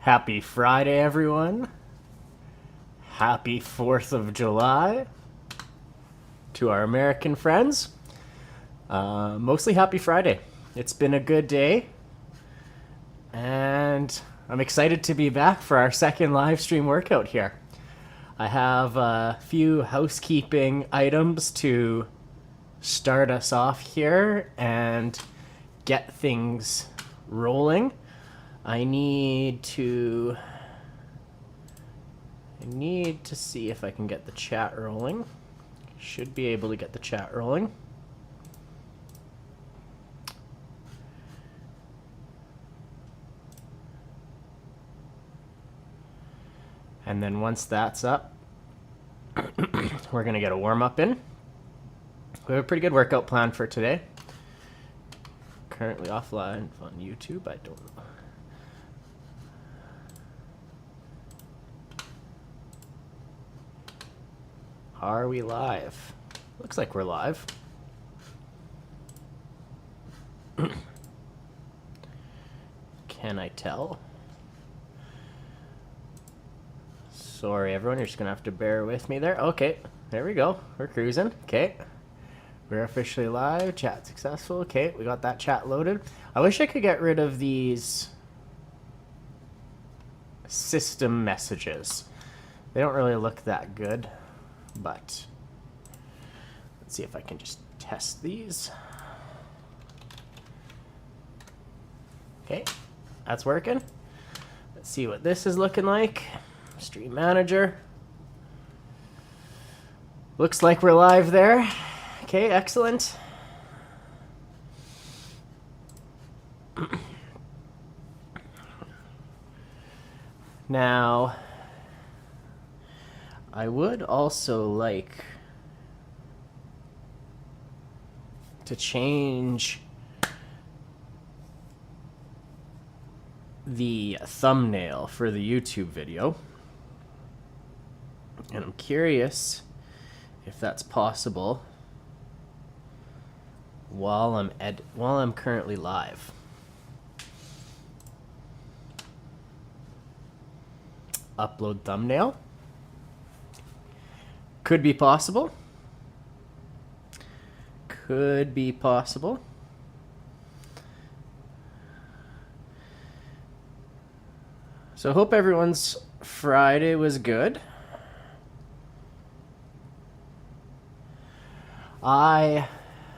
Happy Friday, everyone. Happy 4th of July to our American friends. Mostly happy Friday. It's been a good day, and I'm excited to be back for our second live stream workout here. I have a few housekeeping items to start us off here and get things rolling. I need to see if I can get the chat rolling. Should be able to get the chat rolling. And then once that's up, we're going to get a warm-up in. We have a pretty good workout plan for today. Currently offline on YouTube. I don't know. Are we live? Looks like we're live. Can I tell? Sorry, everyone. You're just going to have to bear with me there. Okay. There we go. We're cruising. Okay. We're officially live. Chat successful. Okay. We got that chat loaded. I wish I could get rid of these system messages. They don't really look that good. But let's see if I can just test these. Okay, that's working. Let's see what this is looking like. Stream manager. Looks like we're live there. Okay, excellent. Now, I would also like to change the thumbnail for the YouTube video. And I'm curious if that's possible while I'm currently live. Upload thumbnail. Could be possible. Could be possible. So hope everyone's Friday was good. I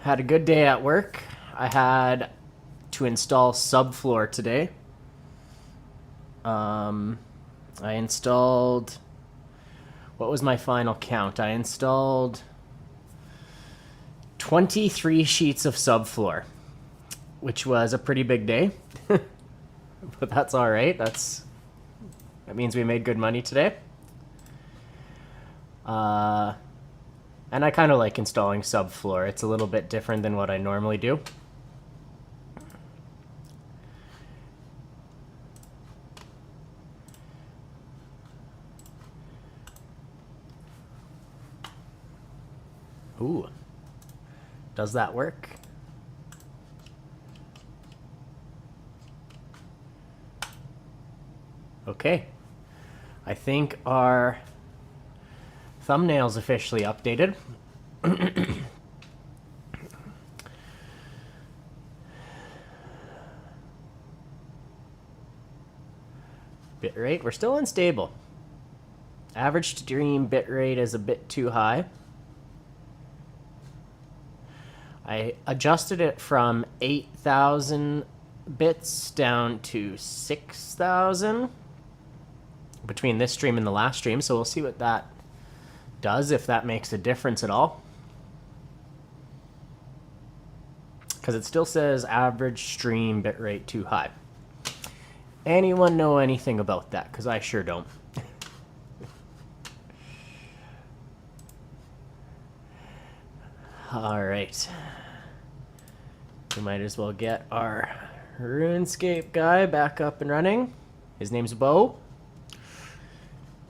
had a good day at work. I had to install subfloor today. I installed... What was my final count? I installed 23 sheets of subfloor, which was a pretty big day. But that's all right. That means we made good money today. And I kind of like installing subfloor. It's a little bit different than what I normally do. Ooh, does that work? Okay, I think our thumbnail's officially updated. Bitrate, we're still unstable. Average stream bitrate is a bit too high. I adjusted it from 8,000 bits down to 6,000 between this stream and the last stream, so we'll see what that does, if that makes a difference at all. Because it still says average stream bitrate too high. Anyone know anything about that? Because I sure don't. All right. We might as well get our RuneScape guy back up and running. His name's Bo.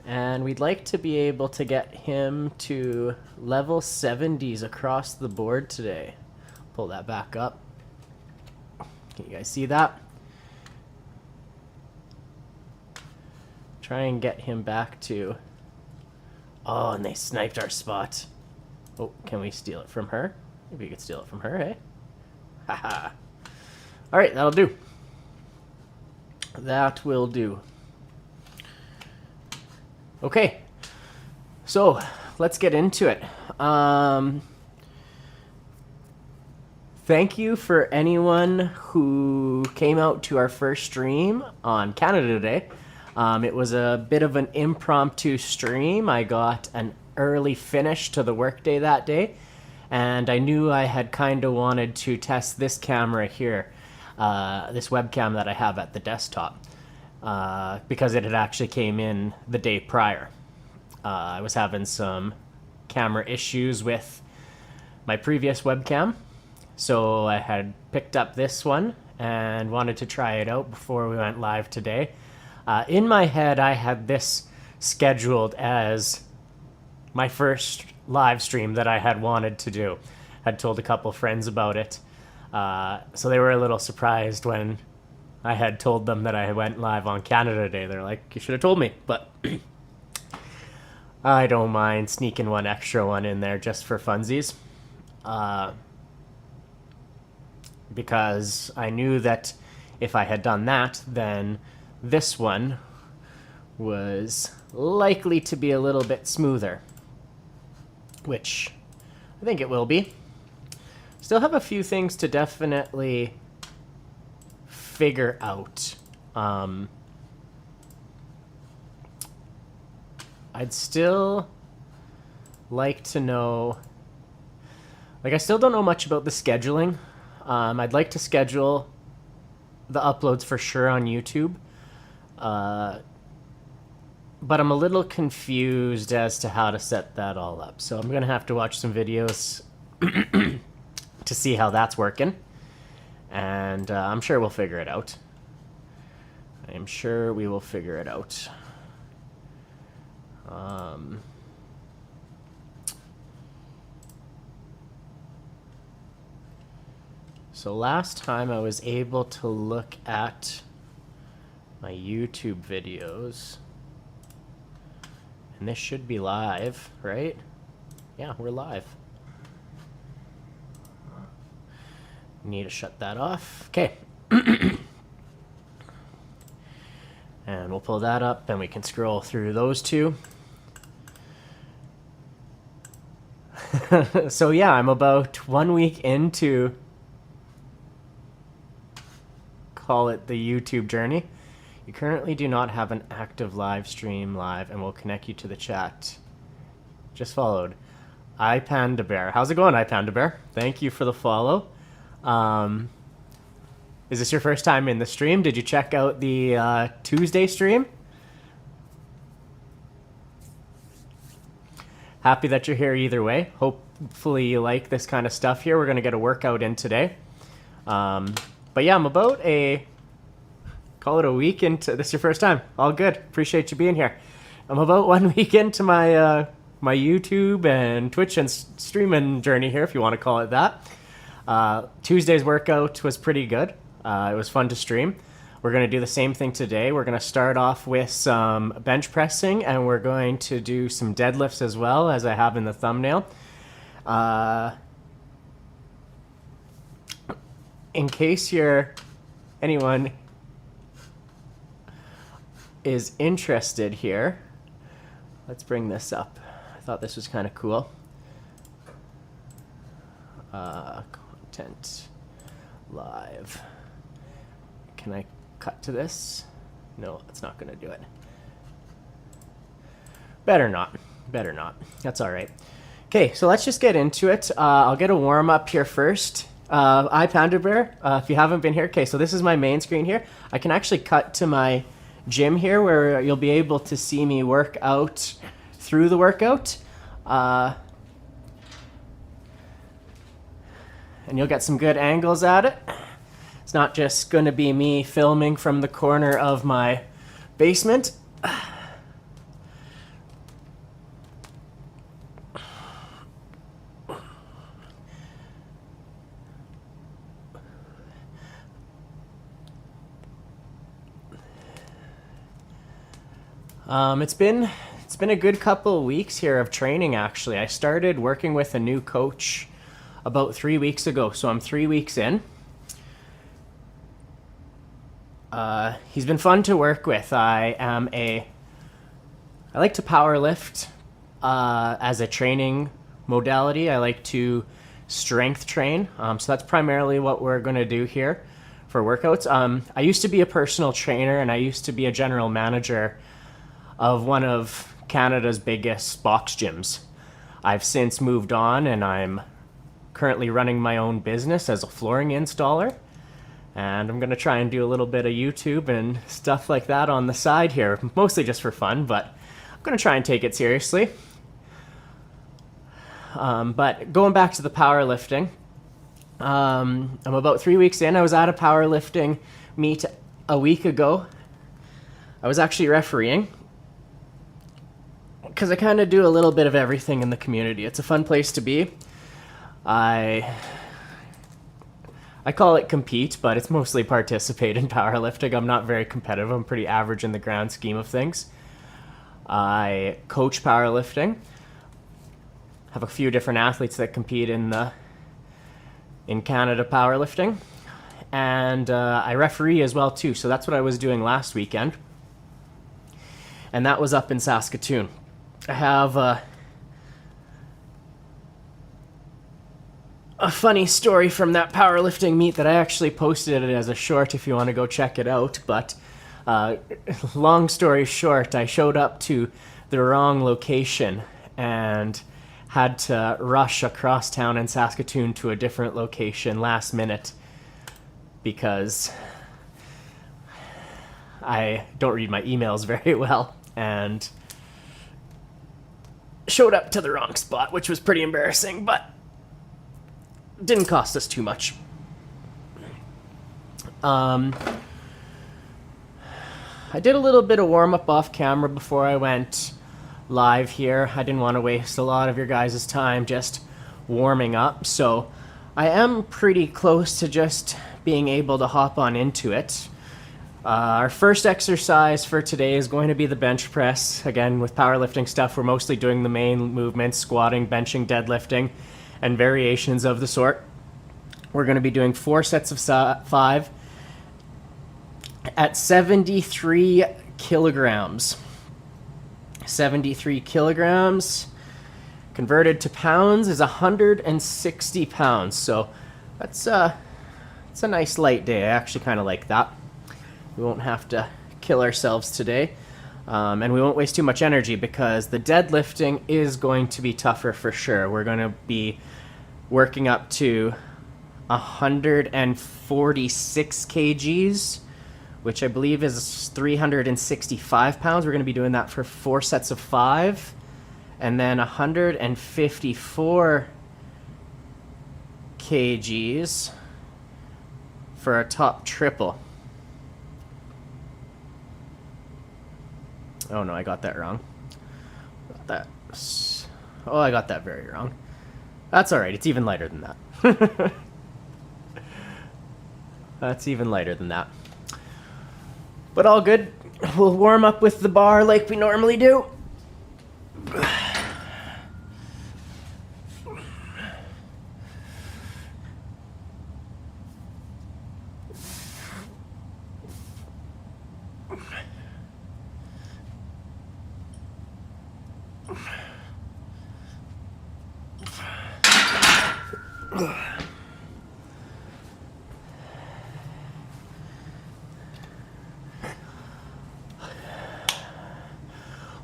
And we'd like to be able to get him to level 70s across the board today. Pull that back up. Can you guys see that? Try and get him back to... Oh, and they sniped our spot. Oh, can we steal it from her? Maybe we could steal it from her, eh? Haha. Alright, that'll do. That will do. Okay. So, let's get into it. Thank you for anyone who came out to our first stream on Canada Day. It was a bit of an impromptu stream. I got an early finish to the workday that day, and I knew I had kind of wanted to test this camera here, this webcam that I have at the desktop, because it had actually came in the day prior. I was having some camera issues with my previous webcam, so I had picked up this one and wanted to try it out before we went live today. In my head, I had this scheduled as my first live stream that I had wanted to do. I'd told a couple friends about it, so they were a little surprised when I had told them that I went live on Canada Day. They're like, you should have told me, but I don't mind sneaking one extra one in there just for funsies. Because I knew that if I had done that, then this one was likely to be a little bit smoother, which I think it will be. Still have a few things to definitely figure out. I'd still like to know, like, I still don't know much about the scheduling. I'd like to schedule the uploads for sure on YouTube. But I'm a little confused as to how to set that all up. So I'm going to have to watch some videos to see how that's working. And I'm sure we'll figure it out. I am sure we will figure it out. So last time I was able to look at my YouTube videos, and this should be live, right? Yeah, we're live. Need to shut that off. Okay. And we'll pull that up, and we can scroll through those two. So yeah, I'm about 1 week into, call it the YouTube journey. You currently do not have an active live stream live, and we'll connect you to the chat. Just followed. iPandaBear. How's it going, iPandaBear? Thank you for the follow. Is this your first time in the stream? Did you check out the Tuesday stream? Happy that you're here either way. Hopefully you like this kind of stuff here. We're going to get a workout in today. But yeah, I'm about call it a week into, this is your first time. All good. Appreciate you being here. I'm about 1 week into my my YouTube and Twitch and streaming journey here, if you want to call it that. Tuesday's workout was pretty good. It was fun to stream. We're going to do the same thing today. We're going to start off with some bench pressing, and we're going to do some deadlifts as well, as I have in the thumbnail. In case anyone is interested here, let's bring this up. I thought this was kind of cool. Content live. Can I cut to this? No, it's not going to do it. Better not. Better not. That's all right. Okay, so let's just get into it. I'll get a warm up here first. iPandaBear, if you haven't been here, okay, so this is my main screen here. I can actually cut to my gym here where you'll be able to see me work out through the workout. And you'll get some good angles at it. It's not just going to be me filming from the corner of my basement. It's been a good couple of weeks here of training. Actually, I started working with a new coach about 3 weeks ago, so I'm 3 weeks in. He's been fun to work with. I like to power lift as a training modality. I like to strength train. So that's primarily what we're going to do here for workouts. I used to be a personal trainer, and I used to be a general manager of one of Canada's biggest box gyms. I've since moved on, and I'm currently running my own business as a flooring installer. And I'm going to try and do a little bit of YouTube and stuff like that on the side here, mostly just for fun, but I'm going to try and take it seriously. But going back to the powerlifting, I'm about 3 weeks in. I was at a powerlifting meet a week ago. I was actually refereeing because I kind of do a little bit of everything in the community. It's a fun place to be. I call it compete, but it's mostly participate in powerlifting. I'm not very competitive. I'm pretty average in the grand scheme of things. I coach powerlifting. Have a few different athletes that compete in Canada powerlifting. And I referee as well too. So that's what I was doing last weekend. And that was up in Saskatoon. I have a funny story from that powerlifting meet that I actually posted it as a short if you want to go check it out. But long story short, I showed up to the wrong location and had to rush across town in Saskatoon to a different location last minute because I don't read my emails very well and showed up to the wrong spot, which was pretty embarrassing, but didn't cost us too much. I did a little bit of warm-up off camera before I went live here. I didn't want to waste a lot of your guys' time just warming up, so I am pretty close to just being able to hop on into it. Our first exercise for today is going to be the bench press. Again, with powerlifting stuff, we're mostly doing the main movements: squatting, benching, deadlifting, and variations of the sort. We're going to be doing 4 sets of 5 at 73 kilograms. 73 kilograms converted to pounds is 160 pounds. So it's a nice light day. I actually kind of like that. We won't have to kill ourselves today. And we won't waste too much energy because the deadlifting is going to be tougher for sure. We're going to be working up to 146 kgs, which I believe is 365 pounds. We're going to be doing that for 4 sets of 5. And then 154 kgs for a top triple. Oh no, I got that wrong. I got that very wrong. That's alright, it's even lighter than that. That's even lighter than that. But all good. We'll warm up with the bar like we normally do.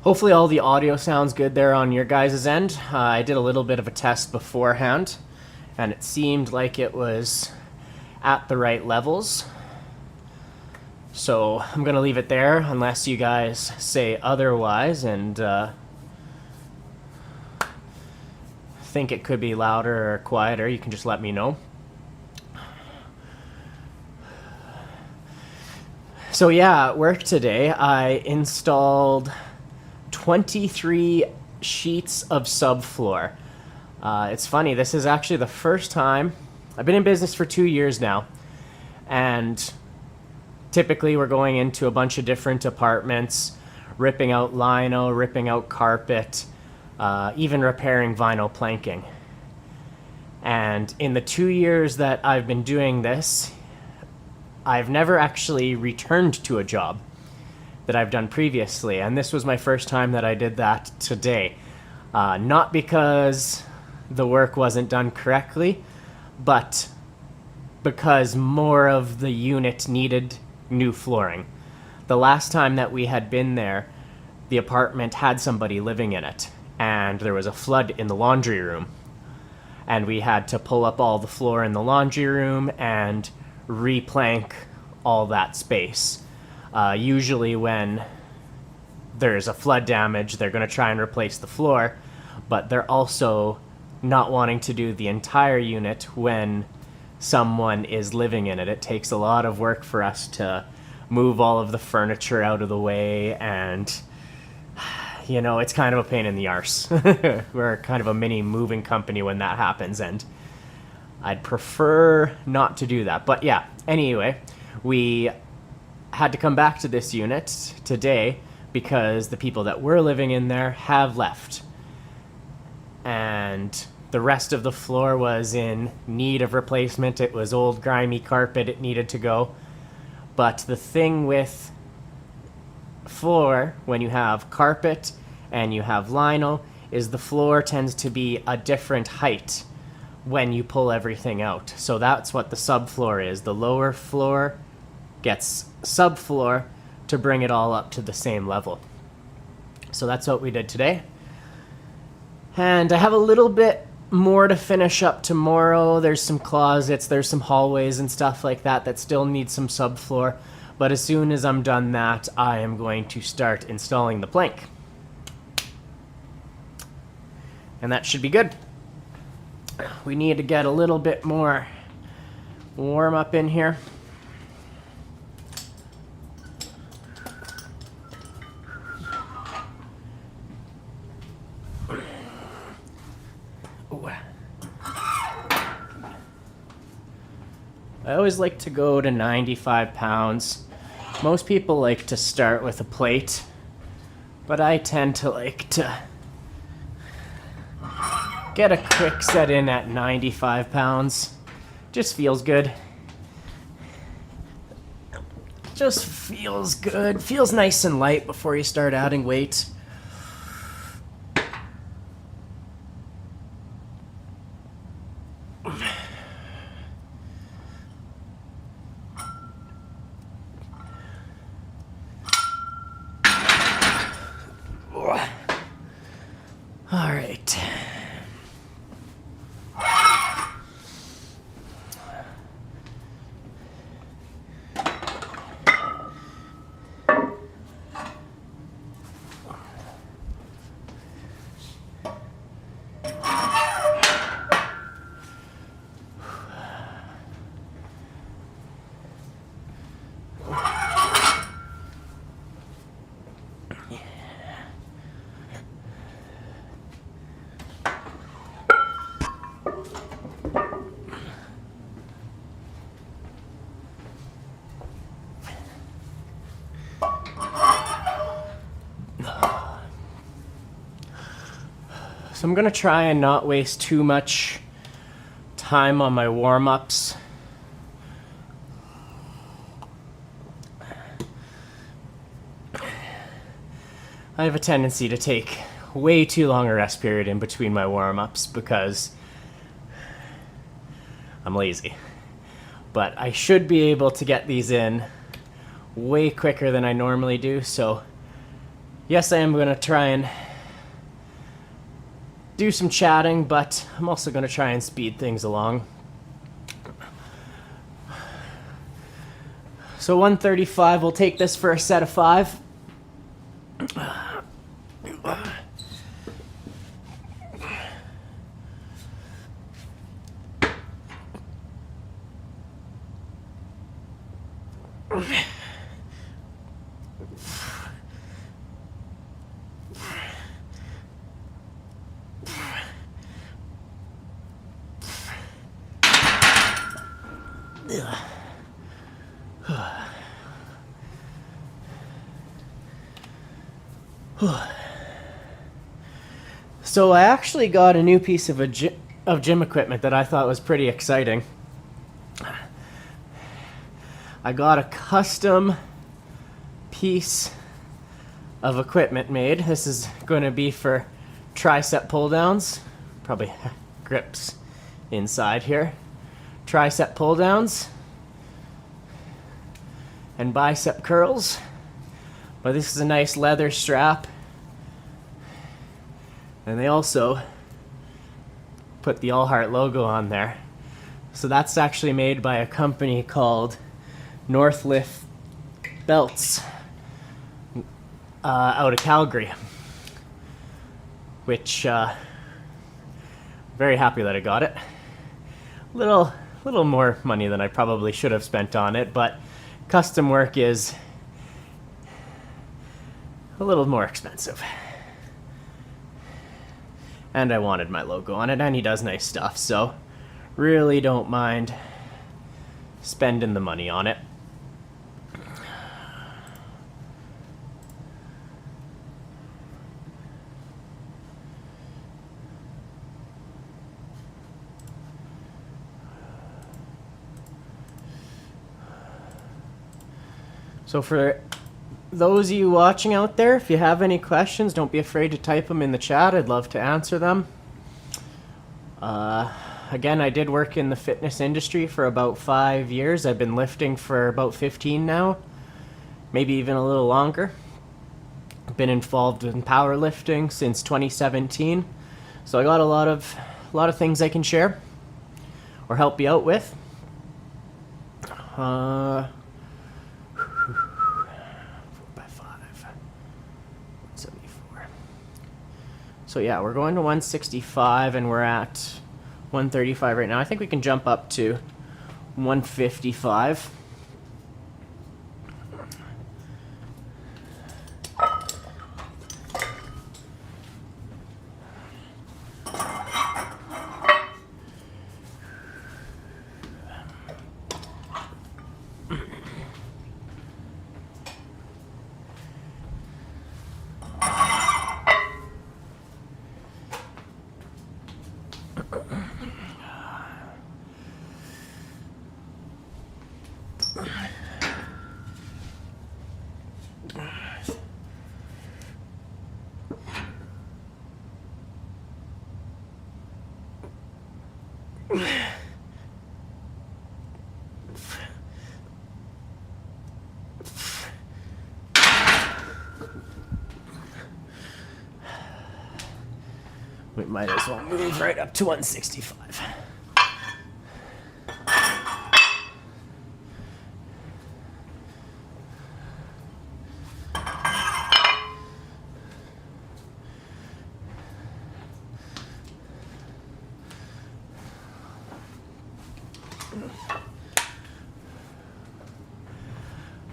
Hopefully all the audio sounds good there on your guys' end. I did a little bit of a test beforehand, and it seemed like it was at the right levels. So I'm going to leave it there unless you guys say otherwise and think it could be louder or quieter. You can just let me know. So yeah, at work today I installed 23 sheets of subfloor. It's funny, this is actually the first time. I've been in business for 2 years now, and typically we're going into a bunch of different apartments, ripping out lino, ripping out carpet, even repairing vinyl planking. And in the 2 years that I've been doing this, I've never actually returned to a job that I've done previously. And this was my first time that I did that today. Not because the work wasn't done correctly, but because more of the unit needed new flooring. The last time that we had been there, the apartment had somebody living in it, and there was a flood in the laundry room. And we had to pull up all the floor in the laundry room and replank all that space. Usually when there's a flood damage, they're going to try and replace the floor, but they're also not wanting to do the entire unit when someone is living in it. It takes a lot of work for us to move all of the furniture out of the way, and you know, it's kind of a pain in the arse. We're kind of a mini moving company when that happens, and I'd prefer not to do that. But yeah, anyway, we had to come back to this unit today because the people that were living in there have left. And the rest of the floor was in need of replacement. It was old, grimy carpet. It needed to go. But the thing with floor, when you have carpet and you have lino, is the floor tends to be a different height when you pull everything out. So that's what the subfloor is. The lower floor gets subfloor to bring it all up to the same level. So that's what we did today. And I have a little bit more to finish up tomorrow. There's some closets, there's some hallways and stuff like that that still need some subfloor. But as soon as I'm done that, I am going to start installing the plank. And that should be good. We need to get a little bit more warm up in here. I always like to go to 95 pounds. Most people like to start with a plate, but I tend to like to get a quick set in at 95 pounds. Just feels good. Just feels good. Feels nice and light before you start adding weight. All right. So I'm going to try and not waste too much time on my warm-ups. I have a tendency to take way too long a rest period in between my warm-ups because I'm lazy. But I should be able to get these in way quicker than I normally do, so yes, I am going to try and do some chatting, but I'm also going to try and speed things along. So 135, we'll take this for a set of 5. So I actually got a new piece of gym equipment that I thought was pretty exciting. I got a custom piece of equipment made. This is going to be for tricep pull downs. Probably grips inside here. Tricep pull downs and bicep curls. But this is a nice leather strap. And they also put the All Hart logo on there. So that's actually made by a company called Northlift Belts out of Calgary. Which, very happy that I got it. Little more money than I probably should have spent on it, but custom work is a little more expensive. And I wanted my logo on it, and he does nice stuff, so really don't mind spending the money on it. So for those of you watching out there, if you have any questions, don't be afraid to type them in the chat. I'd love to answer them. Again, I did work in the fitness industry for about 5 years. I've been lifting for about 15 now, maybe even a little longer. I've been involved in powerlifting since 2017. So I got a lot of things I can share or help you out with. 74. So yeah, we're going to 165 and we're at 135 right now. I think we can jump up to 155. We might as well move right up to 165.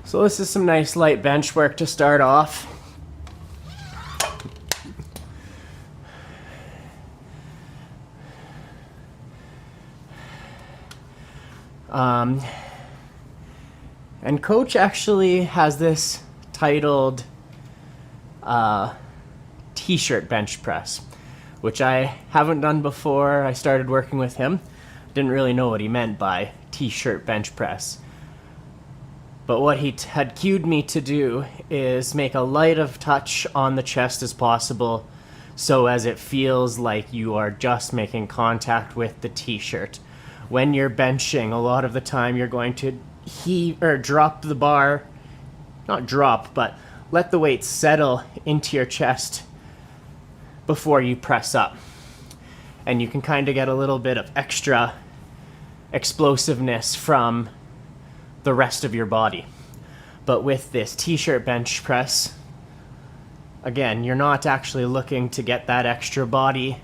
So this is some nice light bench work to start off. And Coach actually has this titled t-shirt bench press, which I haven't done before I started working with him. Didn't really know what he meant by t-shirt bench press. But what he had cued me to do is make a light of touch on the chest as possible, so as it feels like you are just making contact with the t-shirt. When you're benching, a lot of the time you're going to heave or drop the bar, not drop, but let the weight settle into your chest before you press up. And you can kind of get a little bit of extra explosiveness from the rest of your body. But with this t-shirt bench press, again, you're not actually looking to get that extra body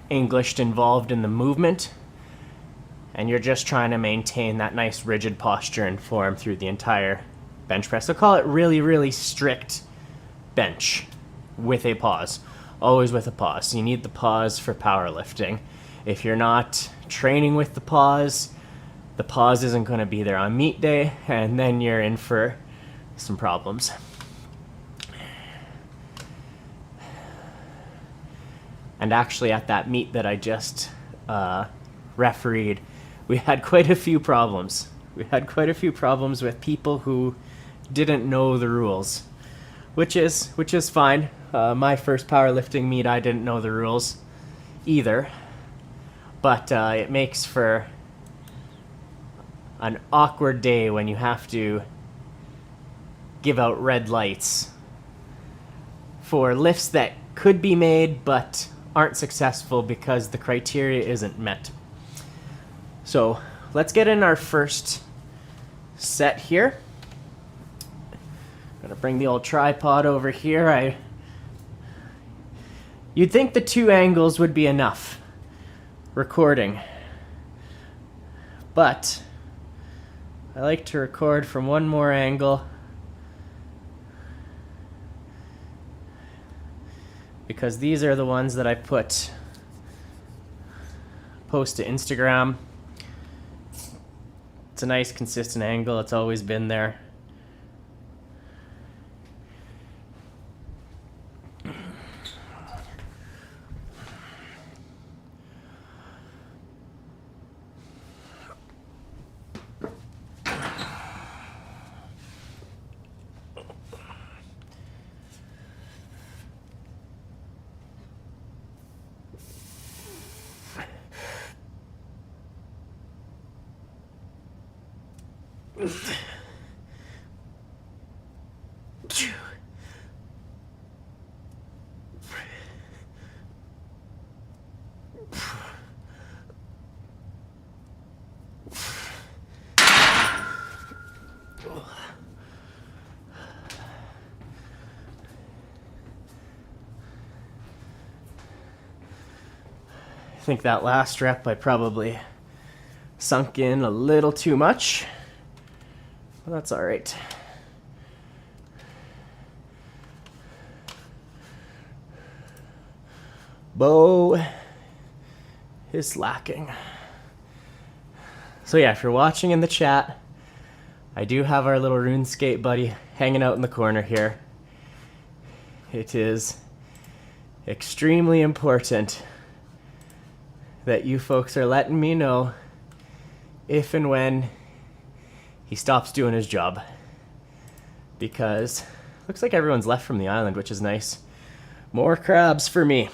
Englished involved in the movement, and you're just trying to maintain that nice rigid posture and form through the entire bench press. So call it really, really strict bench with a pause. Always with a pause. You need the pause for powerlifting. If you're not training with the pause isn't going to be there on meet day, and then you're in for some problems. And actually at that meet that I just refereed, we had quite a few problems. We had quite a few problems with people who didn't know the rules, which is fine. My first powerlifting meet, I didn't know the rules either, but it makes for an awkward day when you have to give out red lights for lifts that could be made but aren't successful because the criteria isn't met. So let's get in our first set here. I'm gonna bring the old tripod over here. You'd think the 2 angles would be enough recording, but I like to record from one more angle because these are the ones that I post to Instagram. It's a nice consistent angle. It's always been there. I think that last rep I probably sunk in a little too much. Well, that's all right. Bow is lacking. So yeah, if you're watching in the chat, I do have our little RuneScape buddy hanging out in the corner here. It is extremely important that you folks are letting me know if and when he stops doing his job, because looks like everyone's left from the island, which is nice. More crabs for me.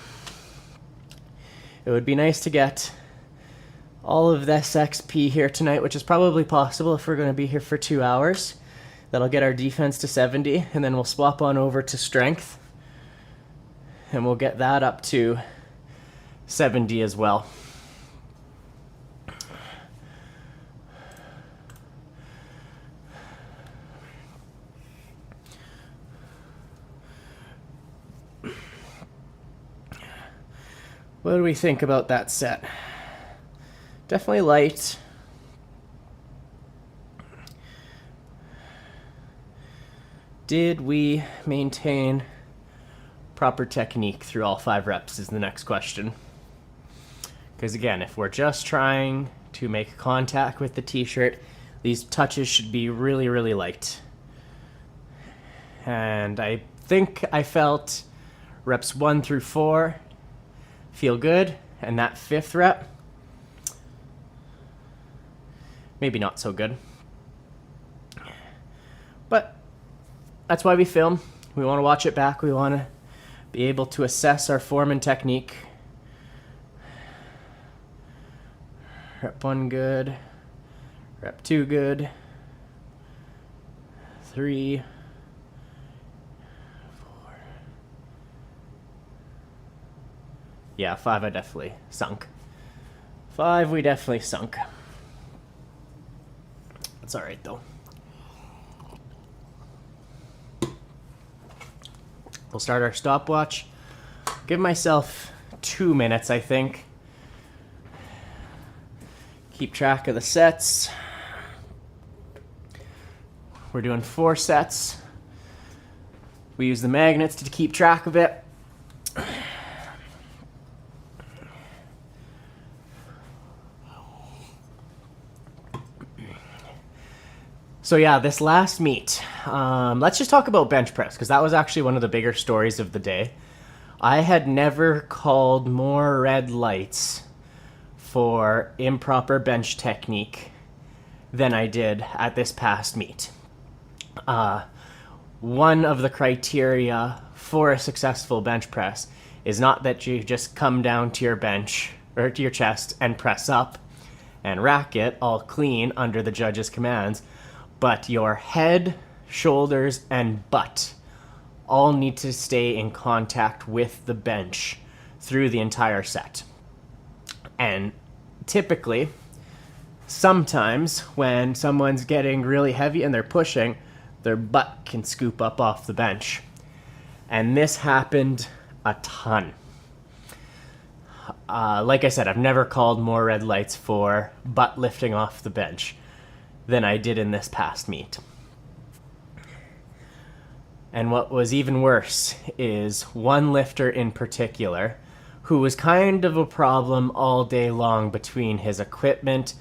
It would be nice to get all of this XP here tonight, which is probably possible if we're going to be here for 2 hours. That'll get our defense to 70, and then we'll swap on over to strength, and we'll get that up to 70 as well. What do we think about that set? Definitely light. Did we maintain proper technique through all 5 reps is the next question. Because again, if we're just trying to make contact with the t-shirt, these touches should be really, really light. And I think I felt reps 1 through 4 feel good, and that 5th rep, maybe not so good. But that's why we film. We want to watch it back. We want to be able to assess our form and technique. Rep 1 good. Rep 2 good. 3. Yeah, 5 I definitely sunk. 5 we definitely sunk. That's alright though. We'll start our stopwatch. Give myself 2 minutes, I think. Keep track of the sets. We're doing 4 sets. We use the magnets to keep track of it. So yeah, this last meet, let's just talk about bench press, because that was actually one of the bigger stories of the day. I had never called more red lights for improper bench technique than I did at this past meet. One of the criteria for a successful bench press is not that you just come down to your bench or to your chest and press up and rack it all clean under the judge's commands, but your head, shoulders, and butt all need to stay in contact with the bench through the entire set. And typically, sometimes when someone's getting really heavy and they're pushing, their butt can scoop up off the bench. And this happened a ton. Like I said, I've never called more red lights for butt lifting off the bench than I did in this past meet. And what was even worse is one lifter in particular who was kind of a problem all day long between his equipment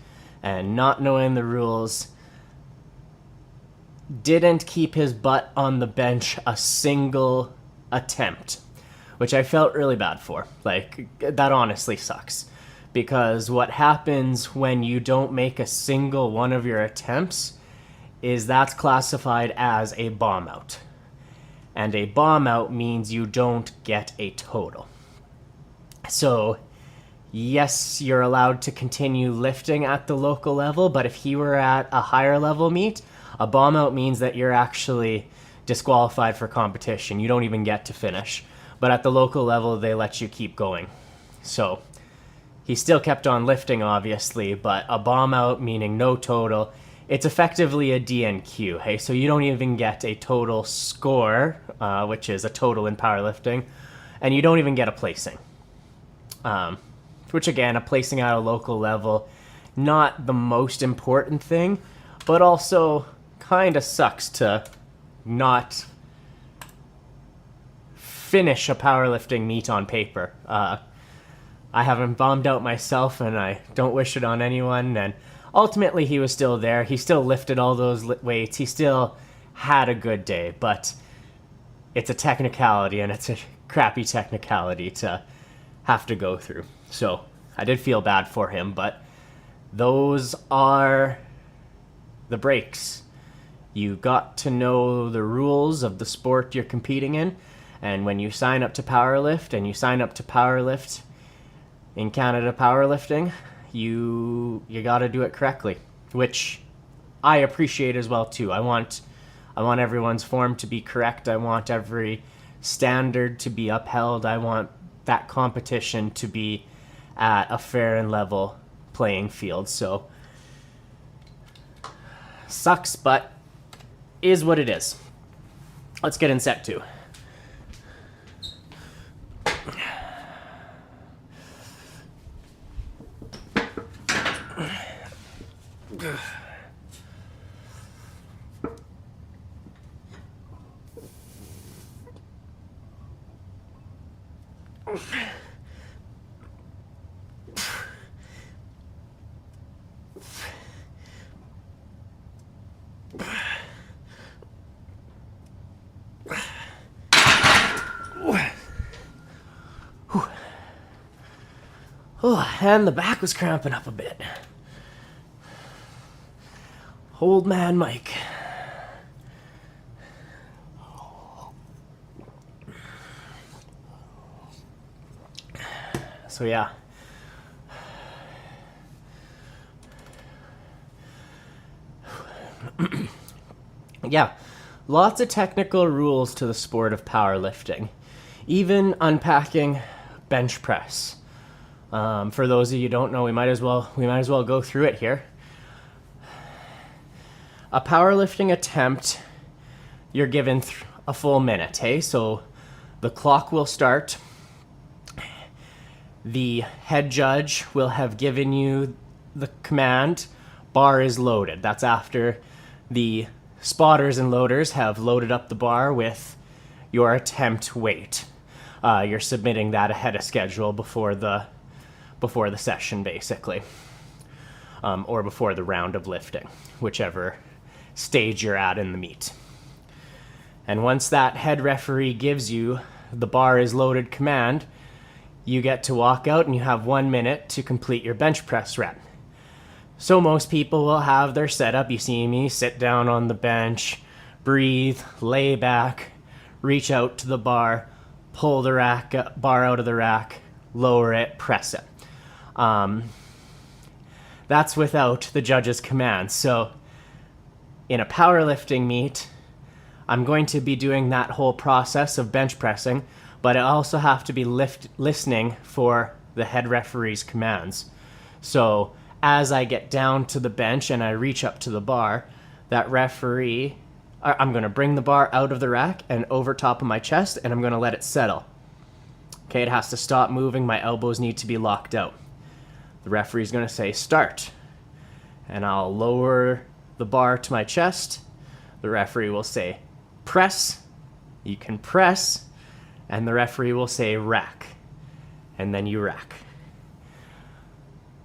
and not knowing the rules, didn't keep his butt on the bench a single attempt, which I felt really bad for. Like, that honestly sucks. Because what happens when you don't make a single one of your attempts is that's classified as a bomb out. And a bomb out means you don't get a total. So, yes, you're allowed to continue lifting at the local level, but if he were at a higher level meet, a bomb out means that you're actually disqualified for competition. You don't even get to finish. But at the local level, they let you keep going. So, he still kept on lifting, obviously, but a bomb out, meaning no total, it's effectively a DNQ, hey? So you don't even get a total score, which is a total in powerlifting, and you don't even get a placing. Which, again, a placing at a local level, not the most important thing, but also kind of sucks to not finish a powerlifting meet on paper. I haven't bombed out myself, and I don't wish it on anyone, and ultimately he was still there. He still lifted all those weights. He still had a good day, but it's a technicality, and it's a crappy technicality to have to go through. So I did feel bad for him, but those are the breaks. You got to know the rules of the sport you're competing in, and when you sign up to powerlift, and you sign up to powerlift in Canada powerlifting, you got to do it correctly, which I appreciate as well too. I want everyone's form to be correct. I want every standard to be upheld. I want that competition to be at a fair and level playing field. So sucks, but is what it is. Let's get in set 2. Oh, and the back was cramping up a bit. Old man Mike. So yeah. Yeah, lots of technical rules to the sport of powerlifting. Even unpacking bench press. For those of you who don't know, we might as well go through it here. A powerlifting attempt, you're given a full minute, hey? So the clock will start. The head judge will have given you the command, bar is loaded. That's after the spotters and loaders have loaded up the bar with your attempt weight. You're submitting that ahead of schedule before the session, basically, or before the round of lifting, whichever stage you're at in the meet. And once that head referee gives you the bar is loaded command, you get to walk out and you have 1 minute to complete your bench press rep. So most people will have their setup. You see me sit down on the bench, breathe, lay back, reach out to the bar, pull the bar out of the rack, lower it, press it. That's without the judge's command. So in a powerlifting meet, I'm going to be doing that whole process of bench pressing, but I also have to be listening for the head referee's commands. So as I get down to the bench and I reach up to the bar, that referee, I'm going to bring the bar out of the rack and over top of my chest, and I'm going to let it settle. Okay, it has to stop moving. My elbows need to be locked out. The referee's going to say start, and I'll lower the bar to my chest. The referee will say press. You can press, and the referee will say rack, and then you rack.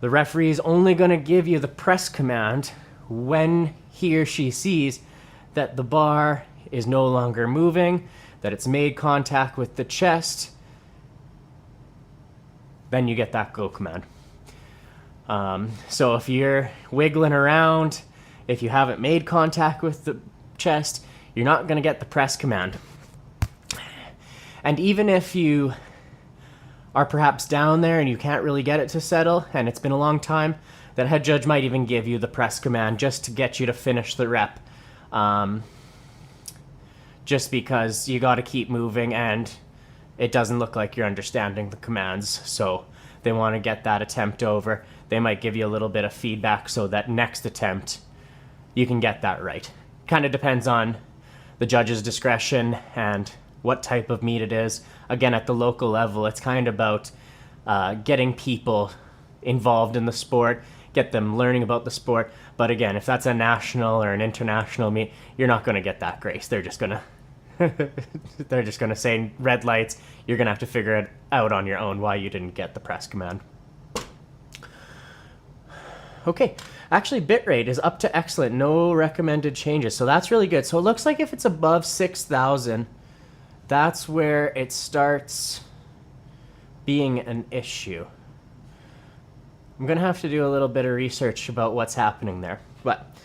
The referee is only going to give you the press command when he or she sees that the bar is no longer moving, that it's made contact with the chest. Then you get that go command. So if you're wiggling around, if you haven't made contact with the chest, you're not going to get the press command. And even if you are perhaps down there and you can't really get it to settle, and it's been a long time, that head judge might even give you the press command just to get you to finish the rep. Just because you got to keep moving and it doesn't look like you're understanding the commands. So they want to get that attempt over. They might give you a little bit of feedback so that next attempt you can get that right. Kind of depends on the judge's discretion and what type of meet it is. Again, at the local level, it's kind of about getting people involved in the sport, get them learning about the sport. But again, if that's a national or an international meet, you're not going to get that grace. They're just going to they're just going to say red lights. You're going to have to figure it out on your own why you didn't get the press command. Okay, actually bitrate is up to excellent. No recommended changes. So that's really good. So it looks like if it's above 6,000, that's where it starts being an issue. I'm going to have to do a little bit of research about what's happening there. But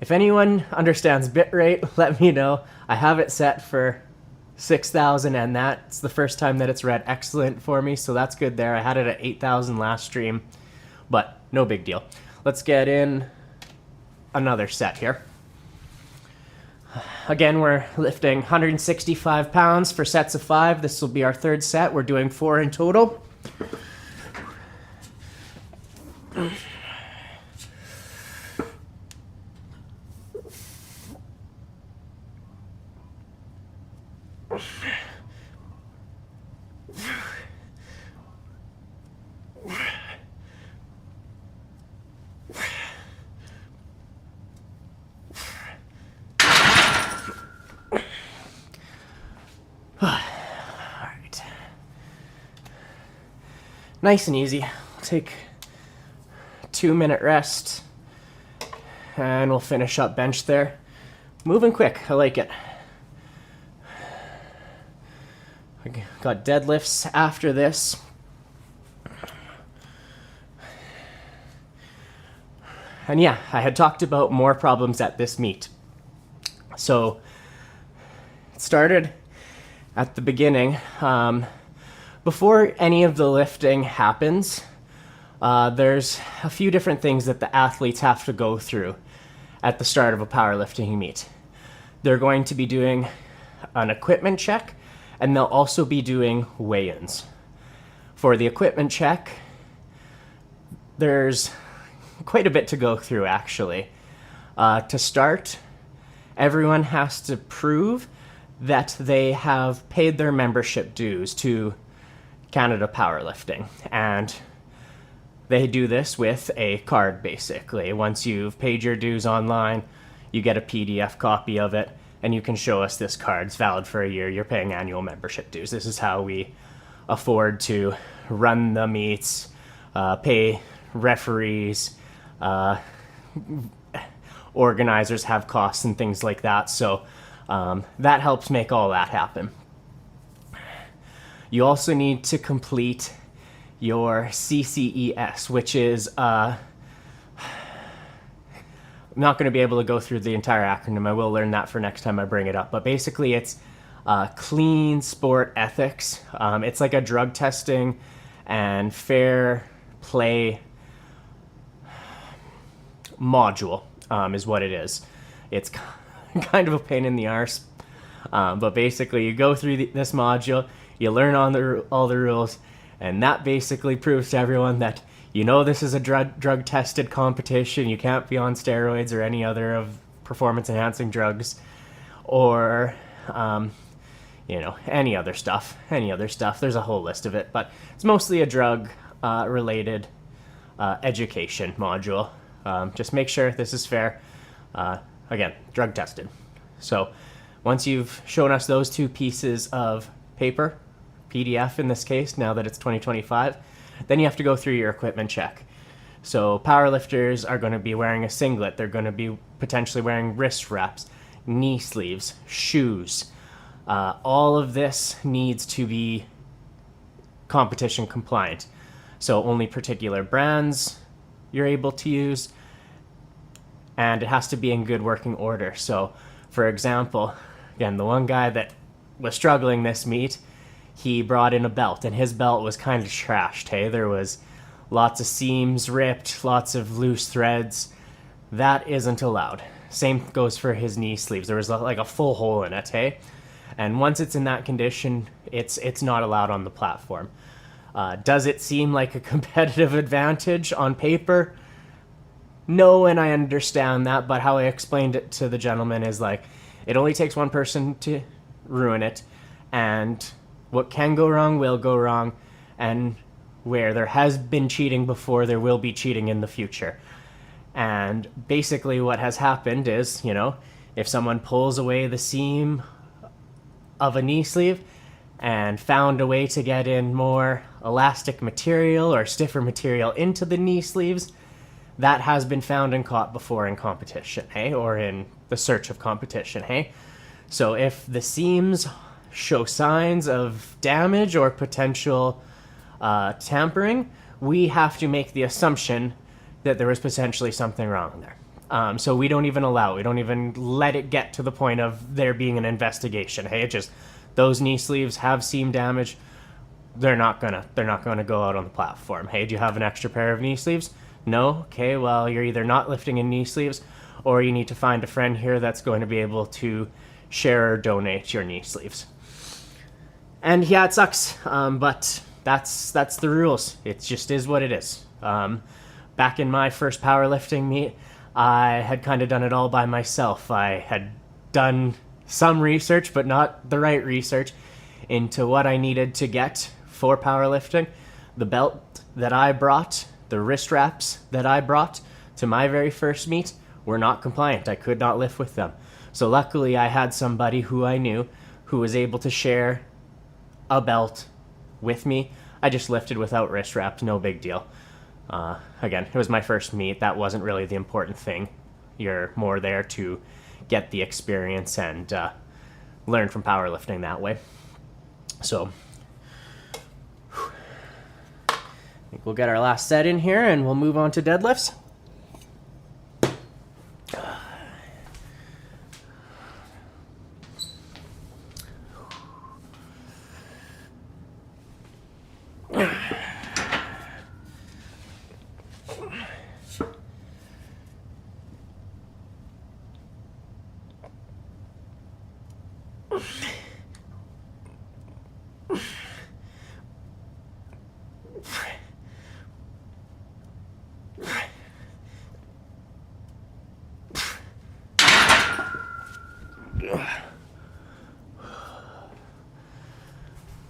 if anyone understands bitrate, let me know. I have it set for 6,000, and that's the first time that it's read excellent for me, so that's good there. I had it at 8,000 last stream, but no big deal. Let's get in another set here. Again, we're lifting 165 pounds for sets of 5. This will be our third set. We're doing 4 in total. Alright. Nice and easy. We'll take a 2-minute rest and we'll finish up bench there. Moving quick, I like it. I got deadlifts after this. And yeah, I had talked about more problems at this meet. So it started at the beginning. Before any of the lifting happens, there's a few different things that the athletes have to go through at the start of a powerlifting meet. They're going to be doing an equipment check, and they'll also be doing weigh-ins. For the equipment check, there's quite a bit to go through, actually. To start, everyone has to prove that they have paid their membership dues to Canada Powerlifting. And they do this with a card, basically. Once you've paid your dues online, you get a PDF copy of it, and you can show us this card. It's valid for a year. You're paying annual membership dues. This is how we afford to run the meets, pay referees, organizers have costs and things like that. So that helps make all that happen. You also need to complete your CCES, which is I'm not going to be able to go through the entire acronym. I will learn that for next time I bring it up. But basically, it's clean sport ethics. It's like a drug testing and fair play module, is what it is. It's kind of a pain in the arse. But basically, you go through this module, you learn all the rules, and that basically proves to everyone that this is a drug tested competition. You can't be on steroids or any other of performance enhancing drugs, or any other stuff. There's a whole list of it, but it's mostly a drug related education module. Just make sure this is fair. Again, drug tested. So once you've shown us those two pieces of paper, PDF in this case, now that it's 2025, then you have to go through your equipment check. So powerlifters are going to be wearing a singlet. They're going to be potentially wearing wrist wraps, knee sleeves, shoes. All of this needs to be competition compliant. So only particular brands you're able to use, and it has to be in good working order. So, for example, again, the one guy that was struggling this meet, he brought in a belt, and his belt was kind of trashed, hey? There was lots of seams ripped, lots of loose threads. That isn't allowed. Same goes for his knee sleeves. There was like a full hole in it, hey? And once it's in that condition, it's not allowed on the platform. Does it seem like a competitive advantage on paper? No, and I understand that, but how I explained it to the gentleman is like, it only takes one person to ruin it, and what can go wrong will go wrong, and where there has been cheating before, there will be cheating in the future. And basically what has happened is, if someone pulls away the seam of a knee sleeve and found a way to get in more elastic material or stiffer material into the knee sleeves, that has been found and caught before in competition, hey? Or in the search of competition, hey? So if the seams show signs of damage or potential tampering, we have to make the assumption that there was potentially something wrong there. So we don't even allow it. We don't even let it get to the point of there being an investigation, hey? It just, those knee sleeves have seam damage. They're not gonna go out on the platform. Hey, do you have an extra pair of knee sleeves? No? Okay, well, you're either not lifting in knee sleeves, or you need to find a friend here that's going to be able to share or donate your knee sleeves. And yeah, it sucks, but that's the rules. It just is what it is. Back in my first powerlifting meet, I had kind of done it all by myself. I had done some research, but not the right research, into what I needed to get for powerlifting. The belt that I brought, the wrist wraps that I brought to my very first meet were not compliant. I could not lift with them. So luckily I had somebody who I knew who was able to share a belt with me. I just lifted without wrist wraps, no big deal. Again, it was my first meet. That wasn't really the important thing. You're more there to get the experience and learn from powerlifting that way. So I think we'll get our last set in here and we'll move on to deadlifts.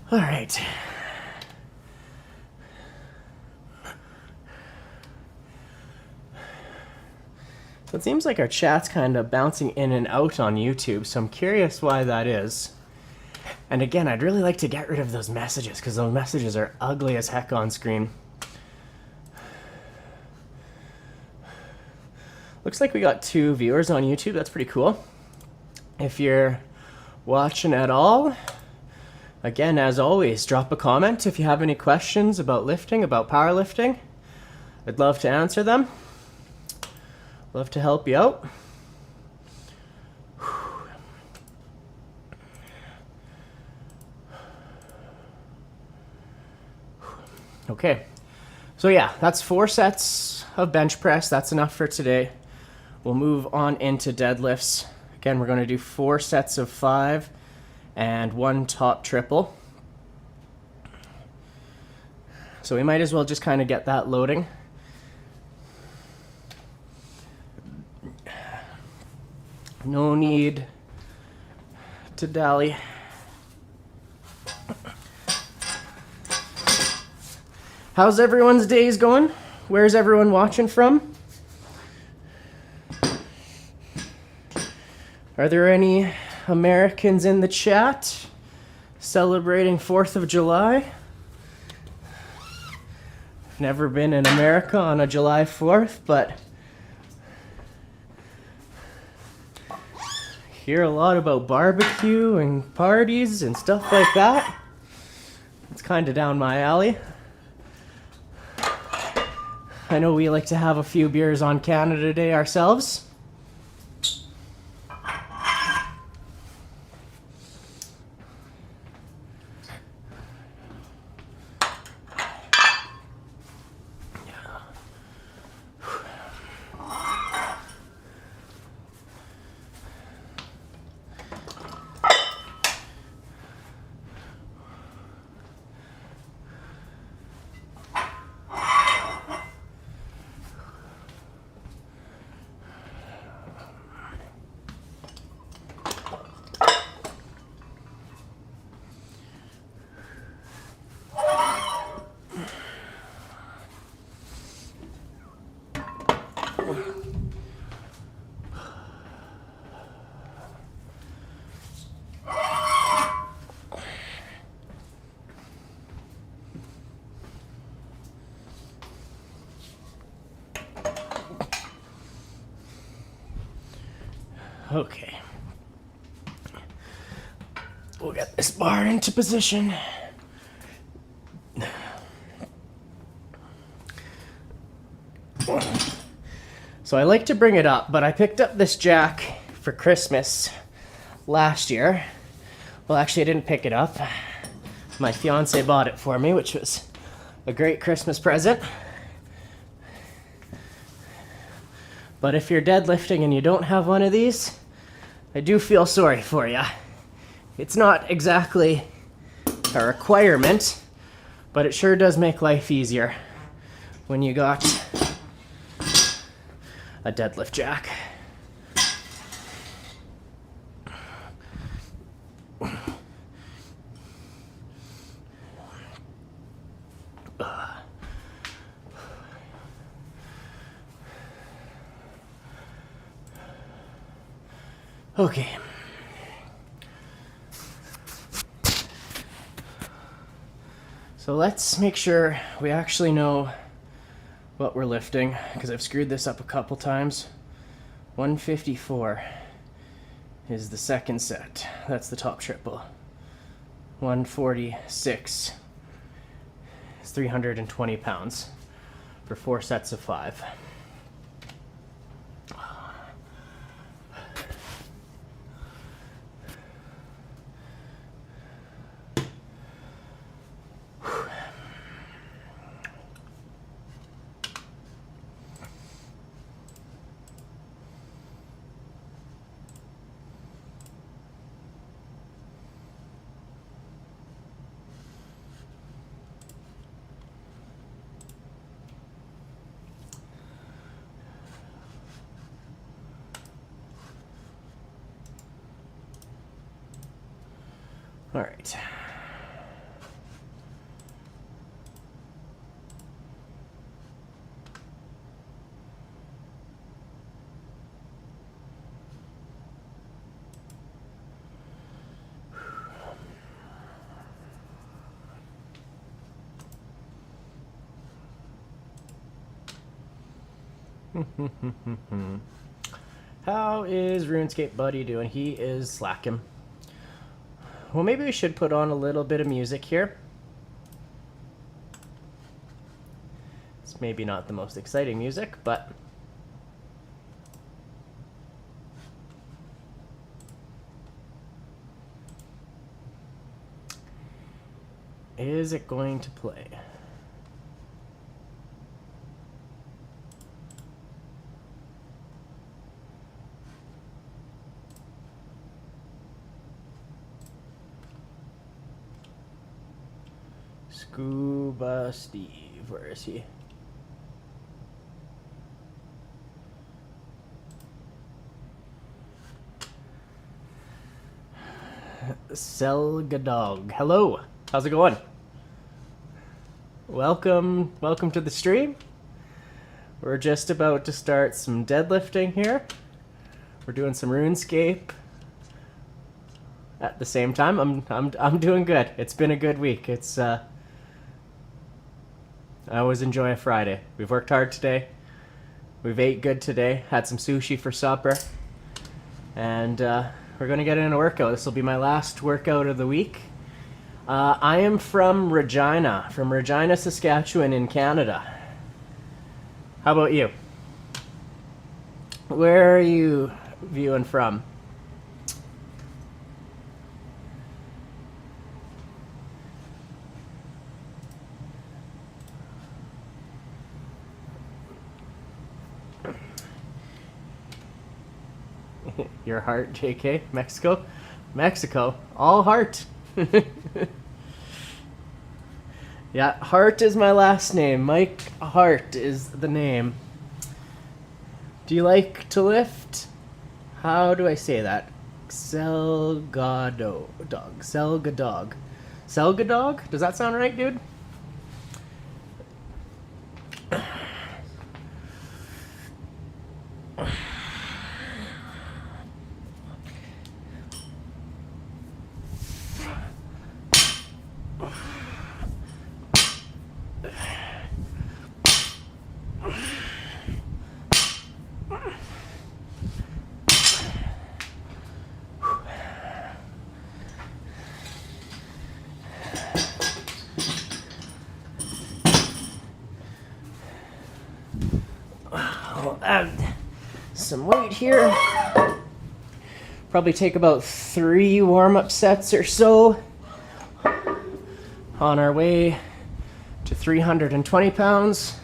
All right. So it seems like our chat's kind of bouncing in and out on YouTube, so I'm curious why that is. And again, I'd really like to get rid of those messages, because those messages are ugly as heck on screen. Looks like we got 2 viewers on YouTube. That's pretty cool. If you're watching at all, Again, as always, drop a comment if you have any questions about lifting, about powerlifting. I'd love to answer them. Love to help you out. Okay, so yeah, that's 4 sets of bench press. That's enough for today. We'll move on into deadlifts. Again, we're going to do 4 sets of 5 and 1 top triple. So we might as well just kind of get that loading. No need to dally. How's everyone's days going? Where's everyone watching from? Are there any Americans in the chat celebrating 4th of July? I've never been in America on a July 4th, but hear a lot about barbecue and parties and stuff like that. It's kind of down my alley. I know we like to have a few beers on Canada Day ourselves. Okay. We'll get this bar into position. So I like to bring it up, but I picked up this jack for Christmas last year. Well, actually, I didn't pick it up. My fiance bought it for me, which was a great Christmas present. But if you're deadlifting and you don't have one of these, I do feel sorry for you. It's not exactly a requirement, but it sure does make life easier when you got a deadlift jack. Okay. So let's make sure we actually know what we're lifting, because I've screwed this up a couple times. 154 is the second set. That's the top triple. 146 is 320 pounds for 4 sets of 5. All right. How is RuneScape Buddy doing? He is slacking. Well, maybe we should put on a little bit of music here. It's maybe not the most exciting music, but is it going to play? Scuba Steve, where is he? Selgadog. Hello. How's it going? Welcome to the stream. We're just about to start some deadlifting here. We're doing some RuneScape at the same time. I'm doing good. It's been a good week. I always enjoy a Friday. We've worked hard today. We've ate good today. Had some sushi for supper. And we're going to get in a workout. This will be my last workout of the week. I am from Regina, Saskatchewan in Canada. How about you? Where are you viewing from? Your heart, JK. Mexico. All heart. Yeah, Hart is my last name. Mike Hart is the name. Do you like to lift? How do I say that? Selgadog. Selgadog? Does that sound right, dude? I'll add some weight here. Probably take about 3 warm-up sets or so. On our way to 320 pounds.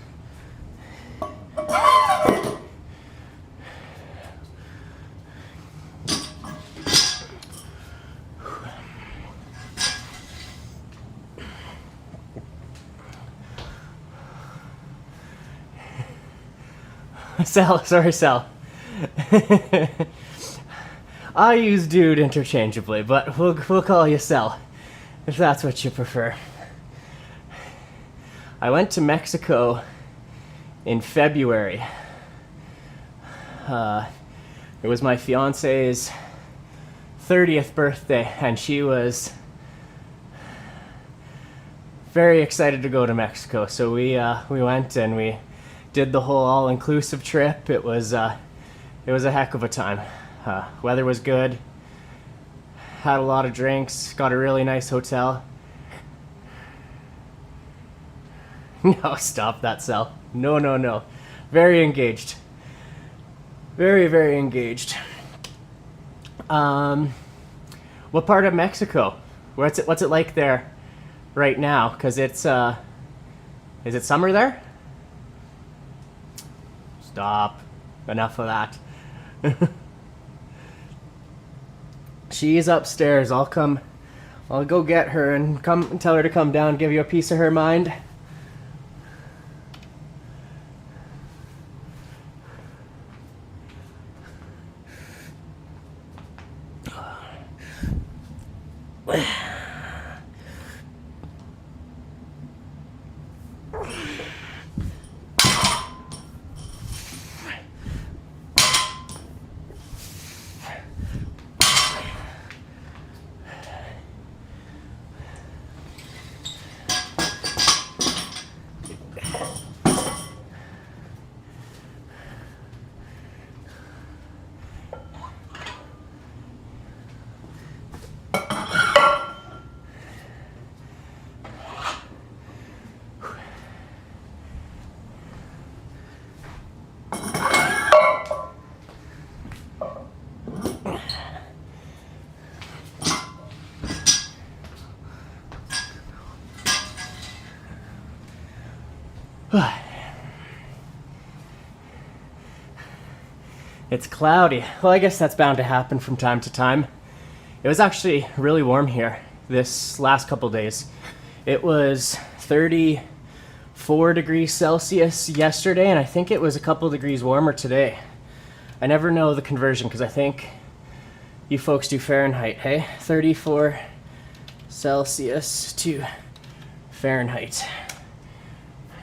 Sal. I use dude interchangeably, but we'll call you Sal, if that's what you prefer. I went to Mexico in February. It was my fiance's 30th birthday, and she was very excited to go to Mexico. So we went and we did the whole all-inclusive trip. It was a heck of a time. Weather was good. Had a lot of drinks. Got a really nice hotel. No, stop that, Sal. No. Very engaged. Very engaged. What part of Mexico? What's it like there right now? Because it's is it summer there? Stop. Enough of that. She's upstairs. I'll go get her and tell her to come down, give you a piece of her mind. It's cloudy. Well, I guess that's bound to happen from time to time. It was actually really warm here this last couple days. It was 34 degrees Celsius yesterday, and I think it was a couple degrees warmer today. I never know the conversion because I think you folks do Fahrenheit, hey? 34 Celsius to Fahrenheit.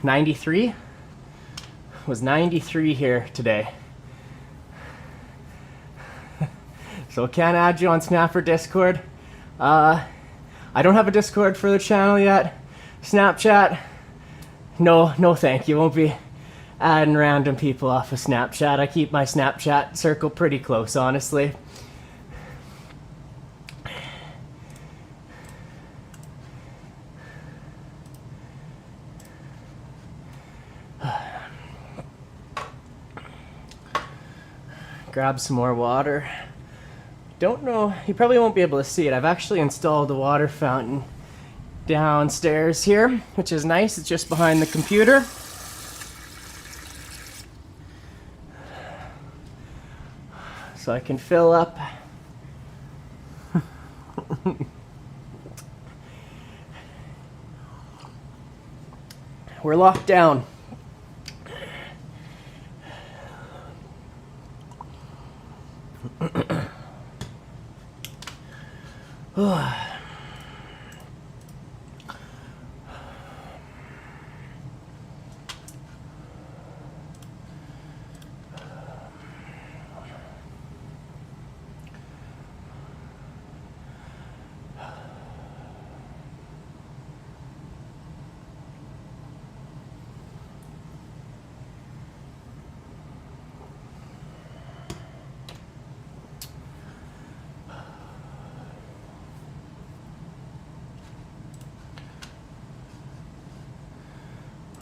93? It was 93 here today. So can't add you on Snap or Discord. I don't have a Discord for the channel yet. Snapchat, no thank you. Won't be adding random people off of Snapchat. I keep my Snapchat circle pretty close, honestly. Grab some more water. Don't know, you probably won't be able to see it. I've actually installed a water fountain downstairs here, which is nice. It's just behind the computer. So I can fill up. We're locked down.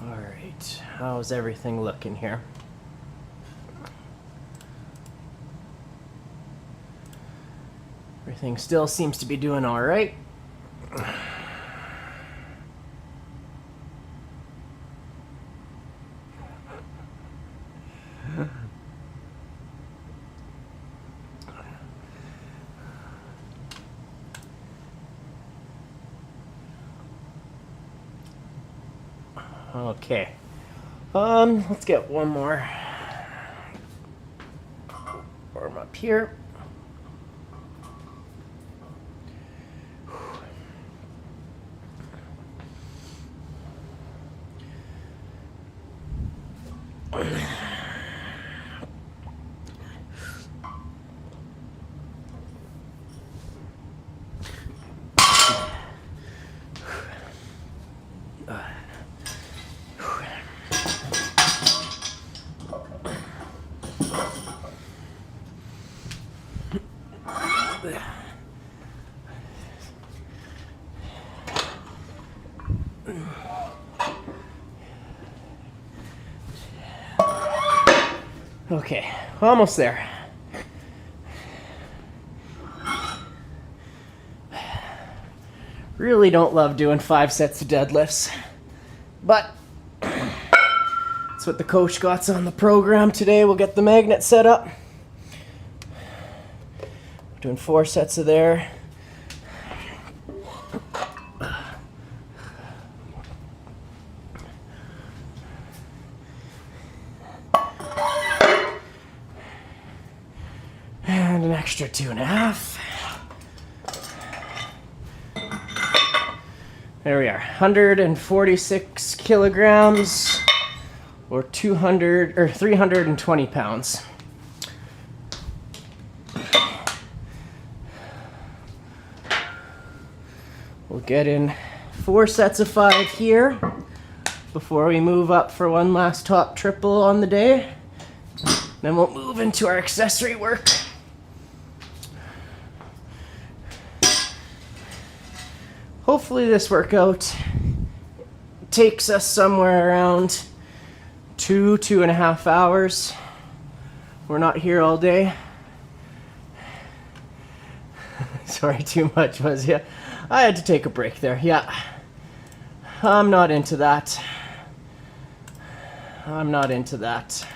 Alright, how's everything looking here? Everything still seems to be doing alright. Okay, let's get one more arm up here. Okay, almost there. Really don't love doing 5 sets of deadlifts, but that's what the coach got on the program today. We'll get the magnet set up. Doing 4 sets of there. And an extra 2.5. There we are, 146 kilograms, or 320 pounds. We'll get in 4 sets of 5 here before we move up for one last top triple on the day. Then we'll move into our accessory work. Hopefully this workout takes us somewhere around 2.5 hours. We're not here all day. Sorry, too much, was ya? I had to take a break there, yeah. I'm not into that. I'm not into that.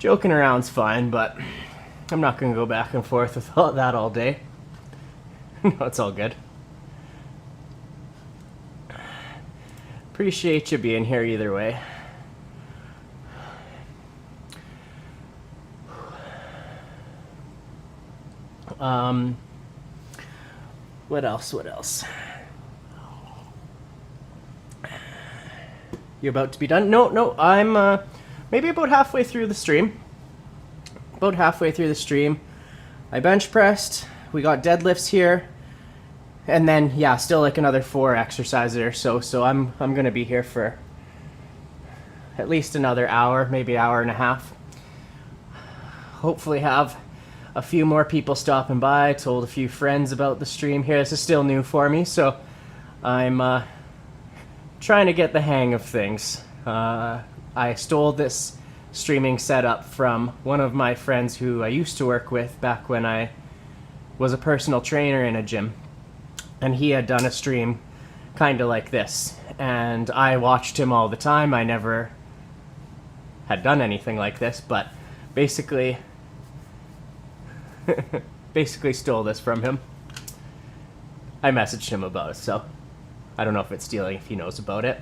Joking around's fine, but I'm not going to go back and forth with all that all day. No, it's all good. Appreciate you being here either way. What else? You about to be done? No, I'm maybe about halfway through the stream. I bench pressed. We got deadlifts here. And then, yeah, still like another 4 exercises or so. So I'm going to be here for at least another hour, maybe hour and a half. Hopefully have a few more people stopping by. I told a few friends about the stream here. This is still new for me, so I'm trying to get the hang of things. I stole this streaming setup from one of my friends who I used to work with back when I was a personal trainer in a gym. And he had done a stream kind of like this. And I watched him all the time. I never had done anything like this, but basically stole this from him. I messaged him about it, so I don't know if it's stealing, if he knows about it.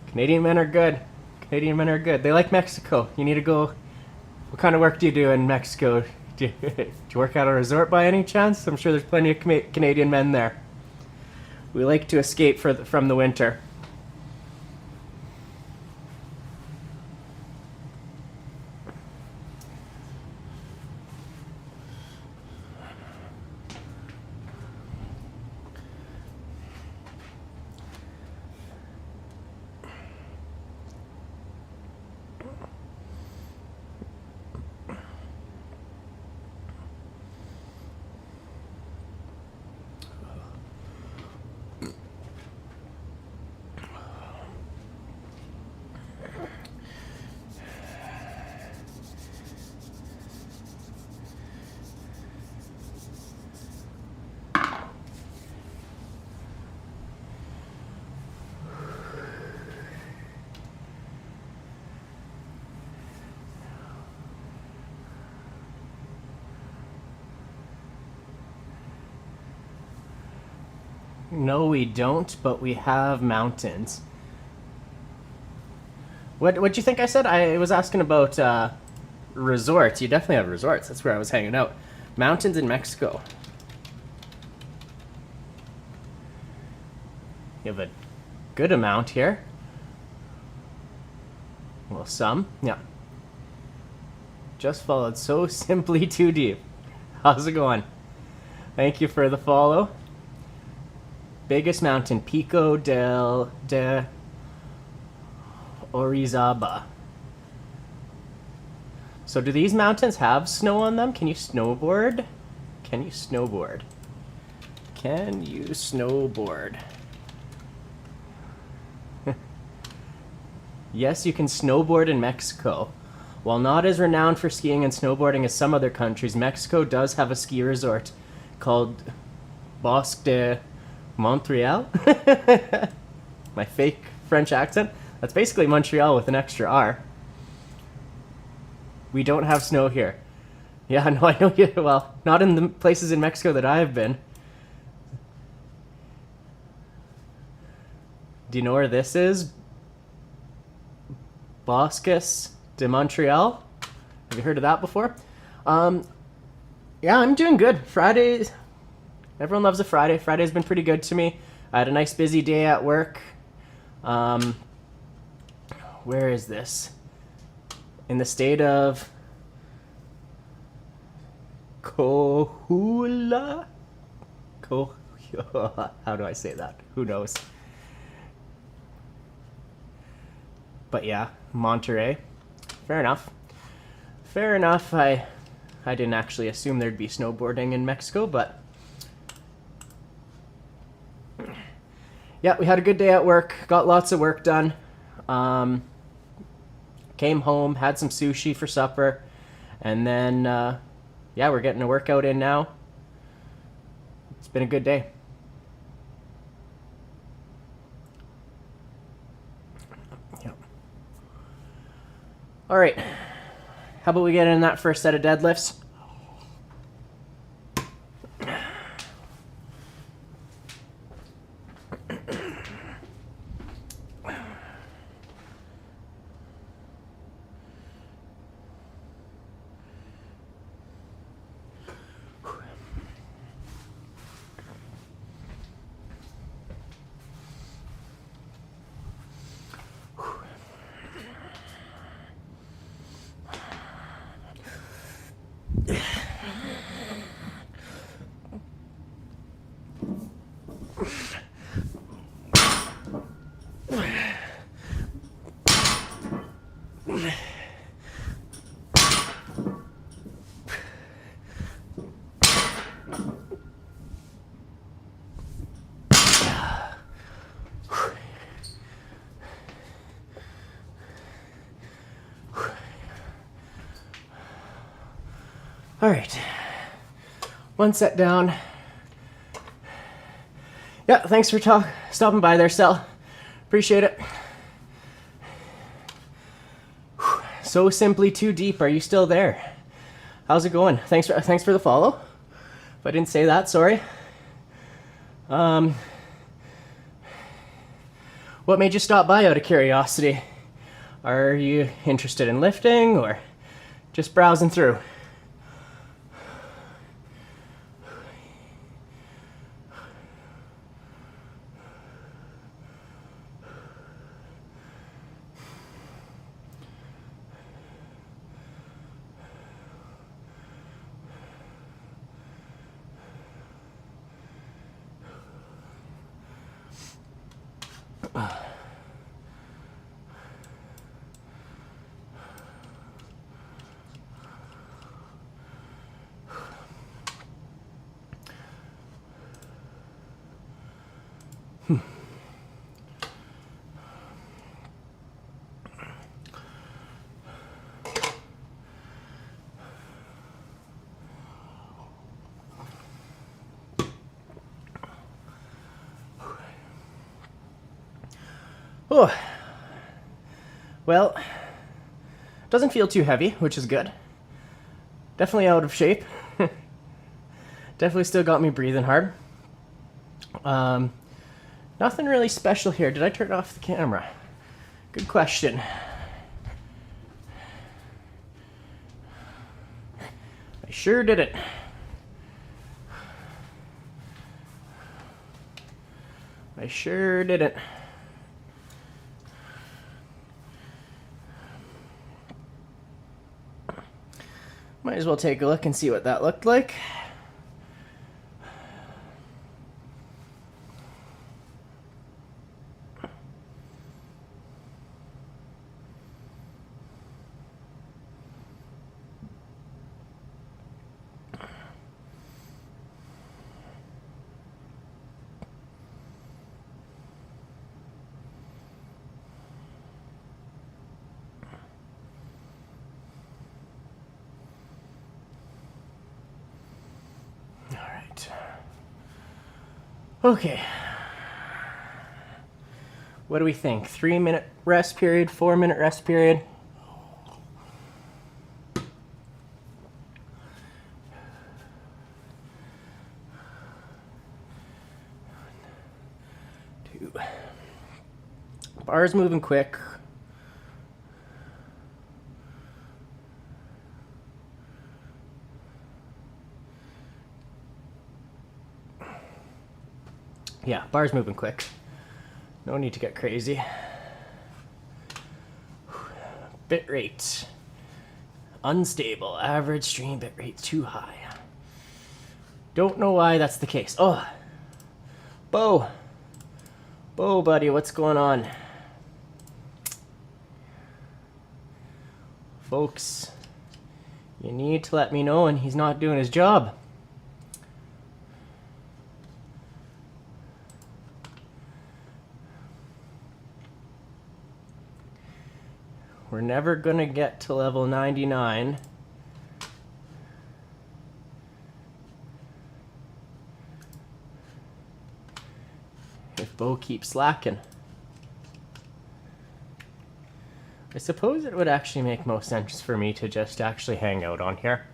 Canadian men are good. They like Mexico. You need to go. What kind of work do you do in Mexico? Do you work at a resort by any chance? I'm sure there's plenty of Canadian men there. We like to escape from the winter. No, we don't, but we have mountains. What'd you think I said? I was asking about resorts. You definitely have resorts. That's where I was hanging out. Mountains in Mexico. You have a good amount here. Well, some. Yeah. Just followed so simply too deep. How's it going? Thank you for the follow. Biggest mountain, Pico de Orizaba. So do these mountains have snow on them? Can you snowboard? Can you snowboard? Yes, you can snowboard in Mexico. While not as renowned for skiing and snowboarding as some other countries, Mexico does have a ski resort called Bosque de Montreal. My fake French accent. That's basically Montreal with an extra R. We don't have snow here. Yeah, no, I know you. Well, not in the places in Mexico that I've been. Do you know where this is? Bosques de Montreal. Have you heard of that before? Yeah, I'm doing good. Fridays. Everyone loves a Friday. Friday's been pretty good to me. I had a nice busy day at work. Where is this? In the state of Coahuila? How do I say that? Who knows? But yeah, Monterey. Fair enough. I didn't actually assume there'd be snowboarding in Mexico, but yeah, we had a good day at work. Got lots of work done. Came home, had some sushi for supper, and then yeah, we're getting a workout in now. It's been a good day. All right. How about we get in that first set of deadlifts? All right, one set down. Yeah, thanks for stopping by there, Sel. Appreciate it. So simply too deep. Are you still there? How's it going? Thanks for the follow. If I didn't say that, sorry. What made you stop by out of curiosity? Are you interested in lifting or just browsing through? Oh, well, doesn't feel too heavy, which is good. Definitely out of shape. Definitely still got me breathing hard. Nothing really special here. Did I turn off the camera? Good question. I sure didn't. I sure didn't. Might as well take a look and see what that looked like. Okay. What do we think? 3-minute rest period, 4-minute rest period? Two. Bars moving quick. Yeah, bar's moving quick. No need to get crazy. Bit rate. Unstable. Average stream bit rate too high. Don't know why that's the case. Oh, Bo. Bo, buddy, what's going on? Folks, you need to let me know when he's not doing his job. We're never gonna get to level 99 if Bo keeps slacking. I suppose it would actually make most sense for me to just actually hang out on here.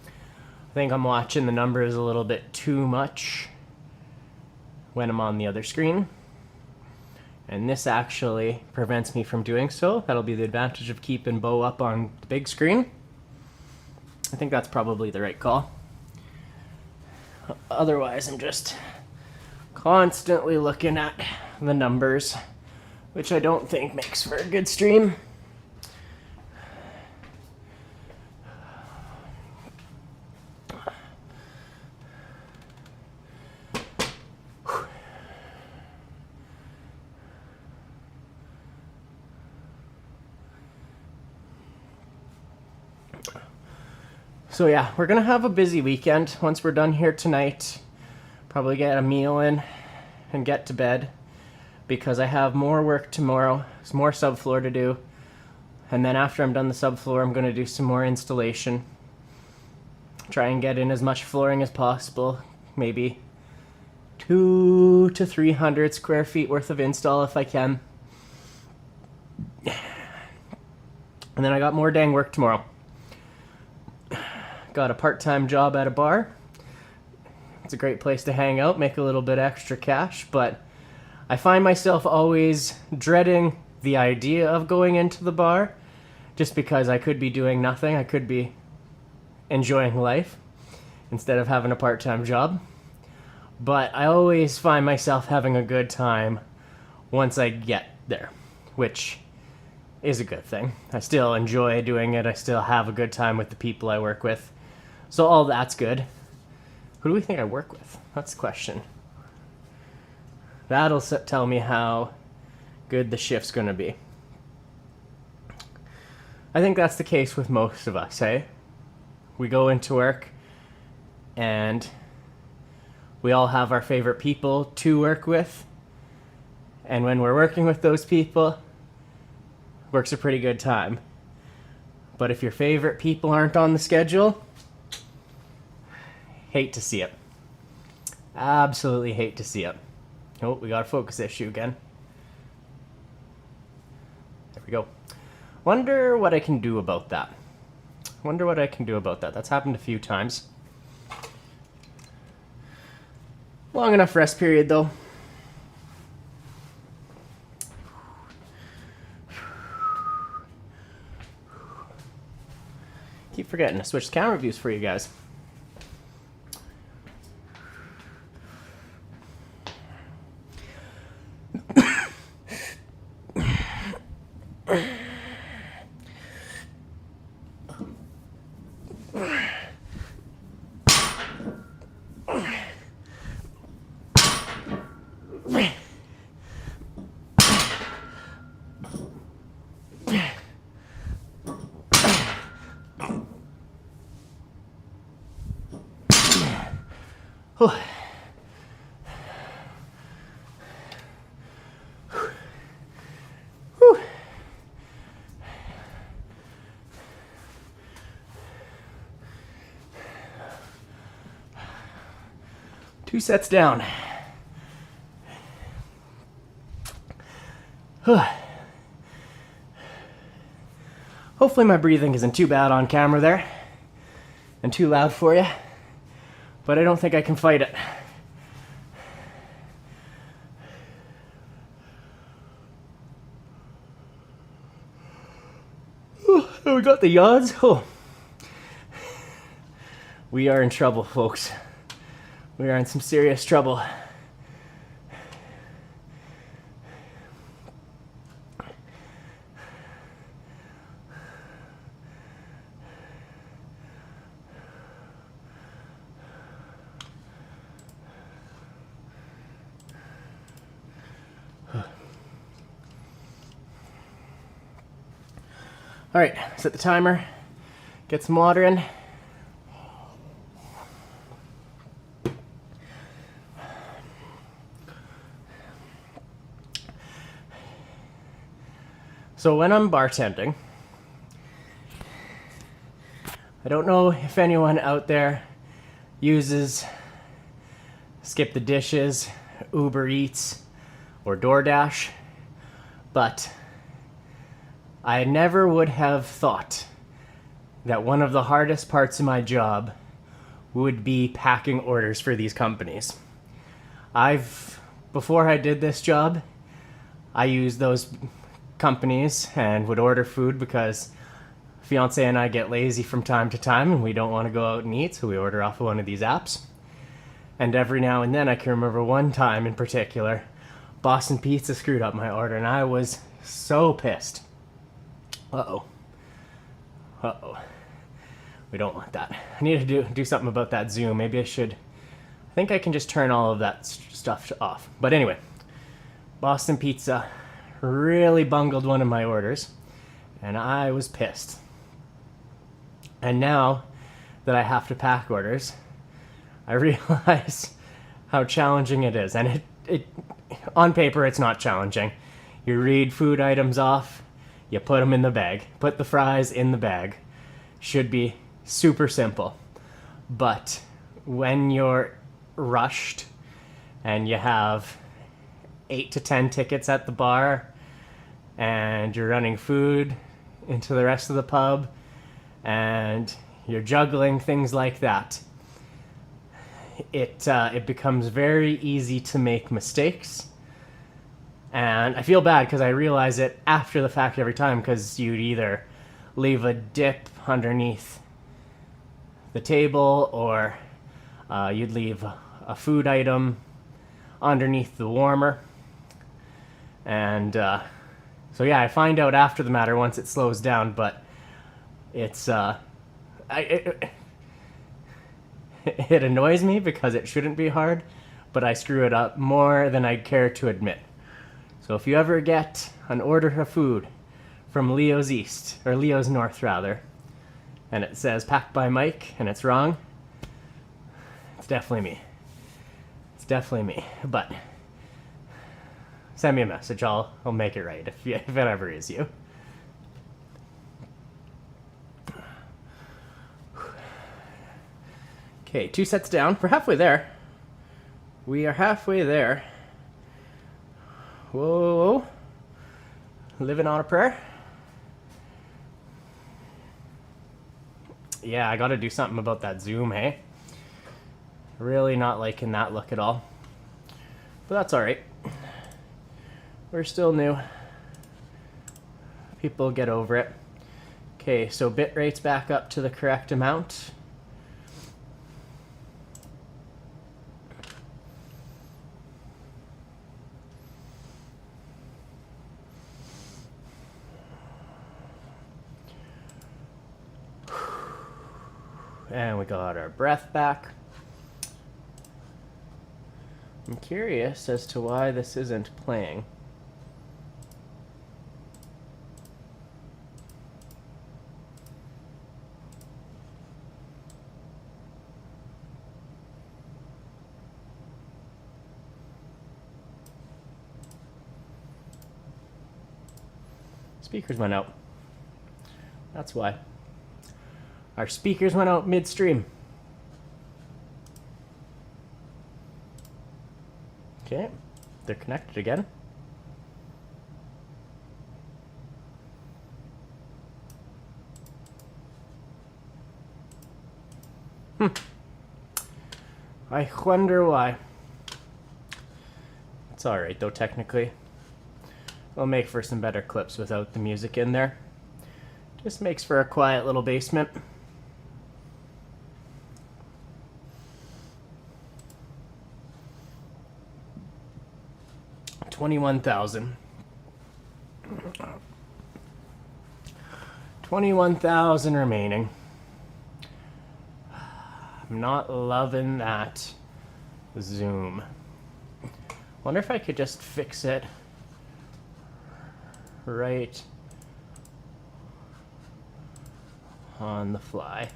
I think I'm watching the numbers a little bit too much when I'm on the other screen. And this actually prevents me from doing so. That'll be the advantage of keeping Bo up on the big screen. I think that's probably the right call. Otherwise, I'm just constantly looking at the numbers, which I don't think makes for a good stream. So yeah, we're gonna have a busy weekend. Once we're done here tonight, probably get a meal in and get to bed, because I have more work tomorrow. There's more subfloor to do. And then after I'm done the subfloor, I'm gonna do some more installation. Try and get in as much flooring as possible. Maybe 200 to 300 square feet worth of install if I can. And then I got more dang work tomorrow. Got a part-time job at a bar. It's a great place to hang out, make a little bit extra cash, but I find myself always dreading the idea of going into the bar, just because I could be doing nothing. I could be enjoying life instead of having a part-time job. But I always find myself having a good time once I get there, which is a good thing. I still enjoy doing it. I still have a good time with the people I work with. So all that's good. Who do we think I work with? That's the question. That'll tell me how good the shift's going to be. I think that's the case with most of us, eh? We go into work and we all have our favorite people to work with. And when we're working with those people, work's a pretty good time. But if your favorite people aren't on the schedule, hate to see it. Absolutely hate to see it. Oh, we got a focus issue again. There we go. Wonder what I can do about that. That's happened a few times. Long enough rest period, though. Keep forgetting to switch camera views for you guys. Two sets down. Hopefully my breathing isn't too bad on camera there and too loud for you, but I don't think I can fight it. Oh, we got the yawns. Oh. We are in trouble, folks. We are in some serious trouble. All right, set the timer, get some water in. So when I'm bartending, I don't know if anyone out there uses Skip the Dishes, Uber Eats, or DoorDash, but I never would have thought that one of the hardest parts of my job would be packing orders for these companies. Before I did this job, I used those companies and would order food because fiance and I get lazy from time to time and we don't want to go out and eat, so we order off of one of these apps. And every now and then, I can remember one time in particular, Boston Pizza screwed up my order and I was so pissed. Uh-oh. We don't want that. I need to do something about that zoom. Maybe I should. I think I can just turn all of that stuff off. But anyway, Boston Pizza really bungled one of my orders, and I was pissed. And now that I have to pack orders, I realize how challenging it is. And it on paper, it's not challenging. You read food items off, you put them in the bag, put the fries in the bag. Should be super simple. But when you're rushed and you have 8 to 10 tickets at the bar and you're running food into the rest of the pub and you're juggling things like that, it becomes very easy to make mistakes. And I feel bad because I realize it after the fact every time, because you'd either leave a dip underneath the table or you'd leave a food item underneath the warmer. And so yeah, I find out after the matter once it slows down, but it's it annoys me because it shouldn't be hard, but I screw it up more than I care to admit. So if you ever get an order of food from Leo's East, or Leo's North rather, and it says packed by Mike and it's wrong, it's definitely me. It's definitely me. But send me a message. I'll make it right if it ever is you. Okay, 2 sets down. We're halfway there. We are halfway there. Whoa. Living on a prayer. Yeah, I gotta do something about that zoom, hey? Really not liking that look at all. But that's alright. We're still new. People get over it. Okay, so bit rate's back up to the correct amount. And we got our breath back. I'm curious as to why this isn't playing. Speakers went out. That's why. Our speakers went out midstream. Okay, they're connected again. I wonder why. It's alright though, technically. It'll make for some better clips without the music in there. Just makes for a quiet little basement. $21,000 remaining. I'm not loving that zoom. Wonder if I could just fix it right on the fly.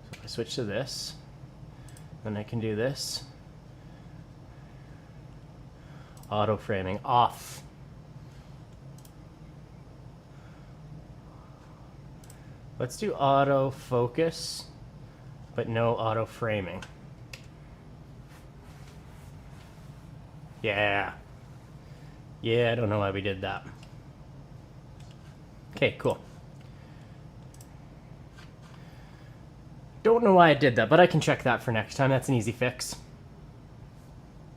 So if I switch to this, then I can do this. Auto framing off. Let's do auto focus, but no auto framing. Yeah. Yeah, I don't know why we did that. Okay, cool. Don't know why I did that, but I can check that for next time. That's an easy fix.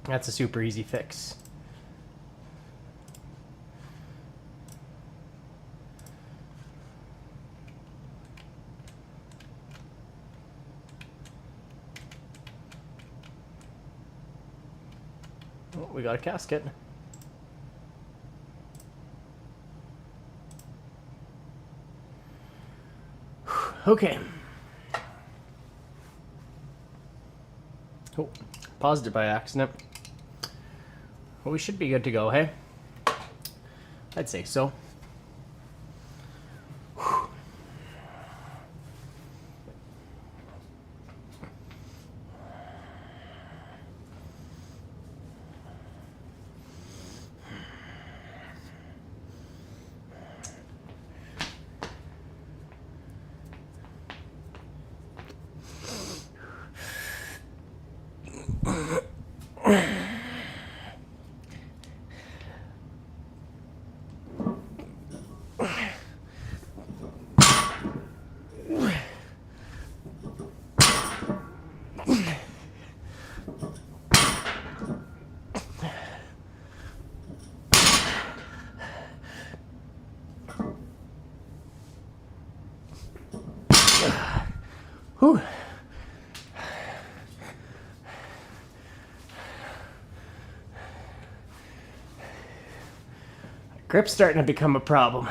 That's a super easy fix. Oh, we got a casket. Okay. Oh, paused it by accident. Well, we should be good to go, hey? I'd say so. Whew. Grip's starting to become a problem.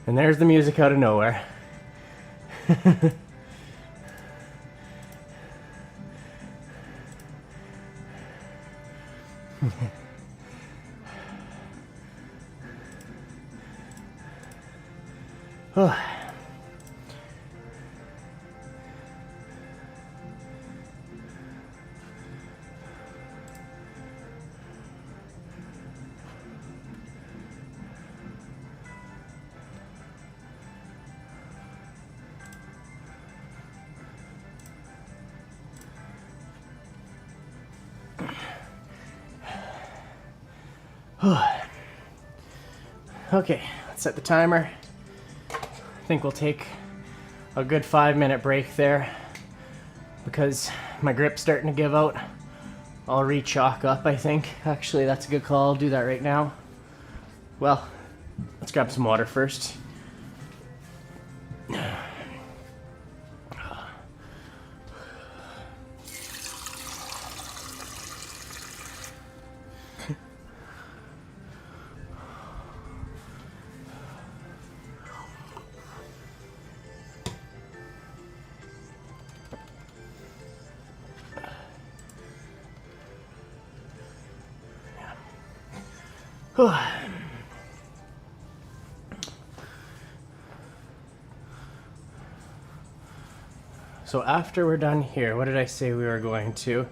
And there's the music out of nowhere. Okay, let's set the timer. I think we'll take a good 5-minute break there because my grip's starting to give out. I'll re-chalk up, I think. Actually, that's a good call. I'll do that right now. Well, let's grab some water first. So after we're done here, what did I say we were going to?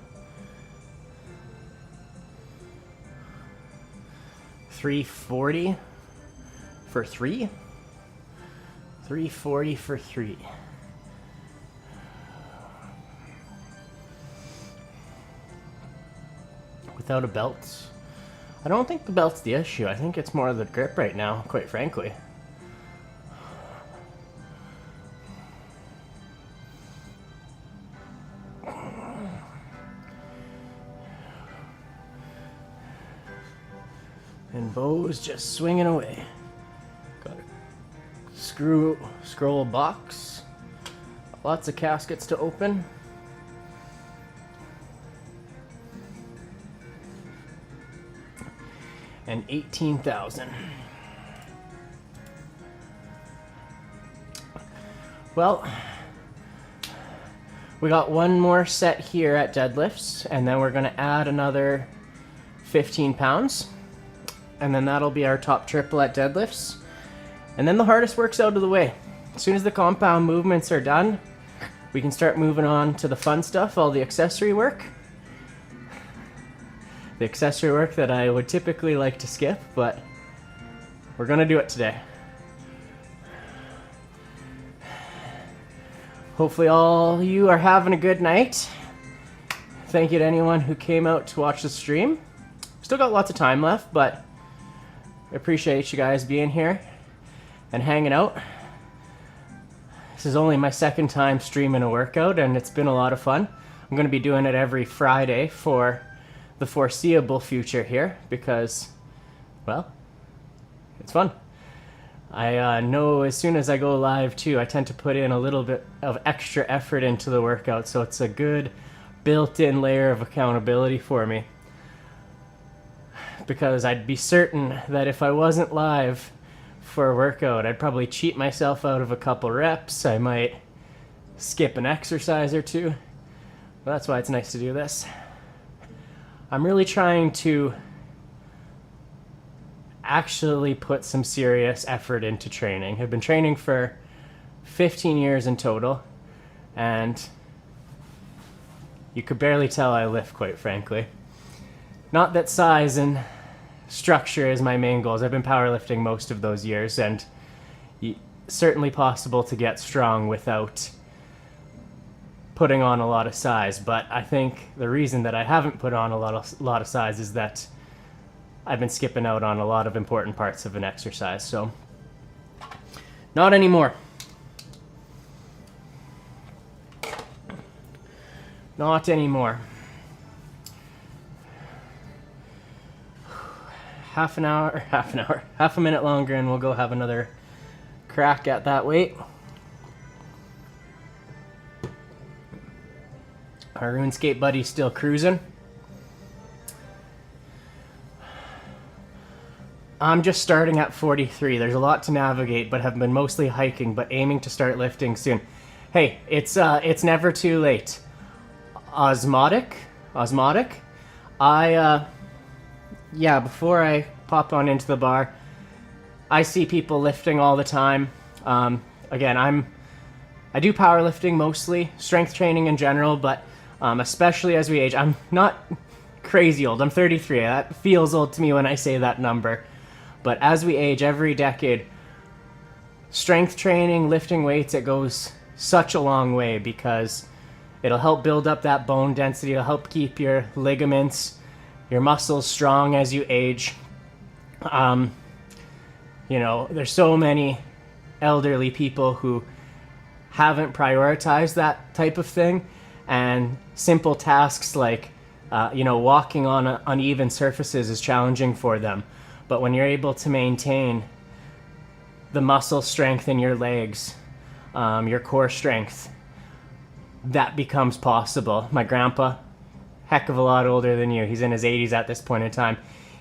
340 for 3? 340 for 3. Without a belt. I don't think the belt's the issue. I think it's more of the grip right now, quite frankly. And Bo's just swinging away. Got a scroll box. Lots of caskets to open. And 18,000. Well, we got one more set here at Deadlifts, and then we're gonna add another 15 pounds. and then that'll be our top triple at deadlifts. And then the hardest work's out of the way. As soon as the compound movements are done, we can start moving on to the fun stuff, all the accessory work. The accessory work that I would typically like to skip, but we're gonna do it today. Hopefully all you are having a good night. Thank you to anyone who came out to watch the stream. Still got lots of time left, but I appreciate you guys being here and hanging out. This is only my second time streaming a workout, and it's been a lot of fun. I'm going to be doing it every Friday for the foreseeable future here because, well, it's fun. I know as soon as I go live too, I tend to put in a little bit of extra effort into the workout, so it's a good built-in layer of accountability for me. Because I'd be certain that if I wasn't live for a workout, I'd probably cheat myself out of a couple reps. I might skip an exercise or two. Well, that's why it's nice to do this. I'm really trying to actually put some serious effort into training. I've been training for 15 years in total, and you could barely tell I lift, quite frankly. Not that size and structure is my main goals. I've been powerlifting most of those years, and certainly possible to get strong without putting on a lot of size. But I think the reason that I haven't put on a lot of size is that I've been skipping out on a lot of important parts of an exercise. So, not anymore. Not anymore. Half a minute longer and we'll go have another crack at that weight. Our RuneScape buddy's still cruising. I'm just starting at 43. There's a lot to navigate, but have been mostly hiking, but aiming to start lifting soon. Hey, it's never too late. Osmotic. Yeah, before I pop on into the bar, I see people lifting all the time. Again, I do powerlifting mostly, strength training in general, but especially as we age. I'm not crazy old. I'm 33. That feels old to me when I say that number. But as we age, every decade, strength training, lifting weights, it goes such a long way because it'll help build up that bone density. It'll help keep your ligaments, your muscles strong as you age. You know, there's so many elderly people who haven't prioritized that type of thing, and simple tasks like, walking on uneven surfaces is challenging for them. But when you're able to maintain the muscle strength in your legs, your core strength, that becomes possible. My grandpa, heck of a lot older than you. He's in his 80s at this point in time.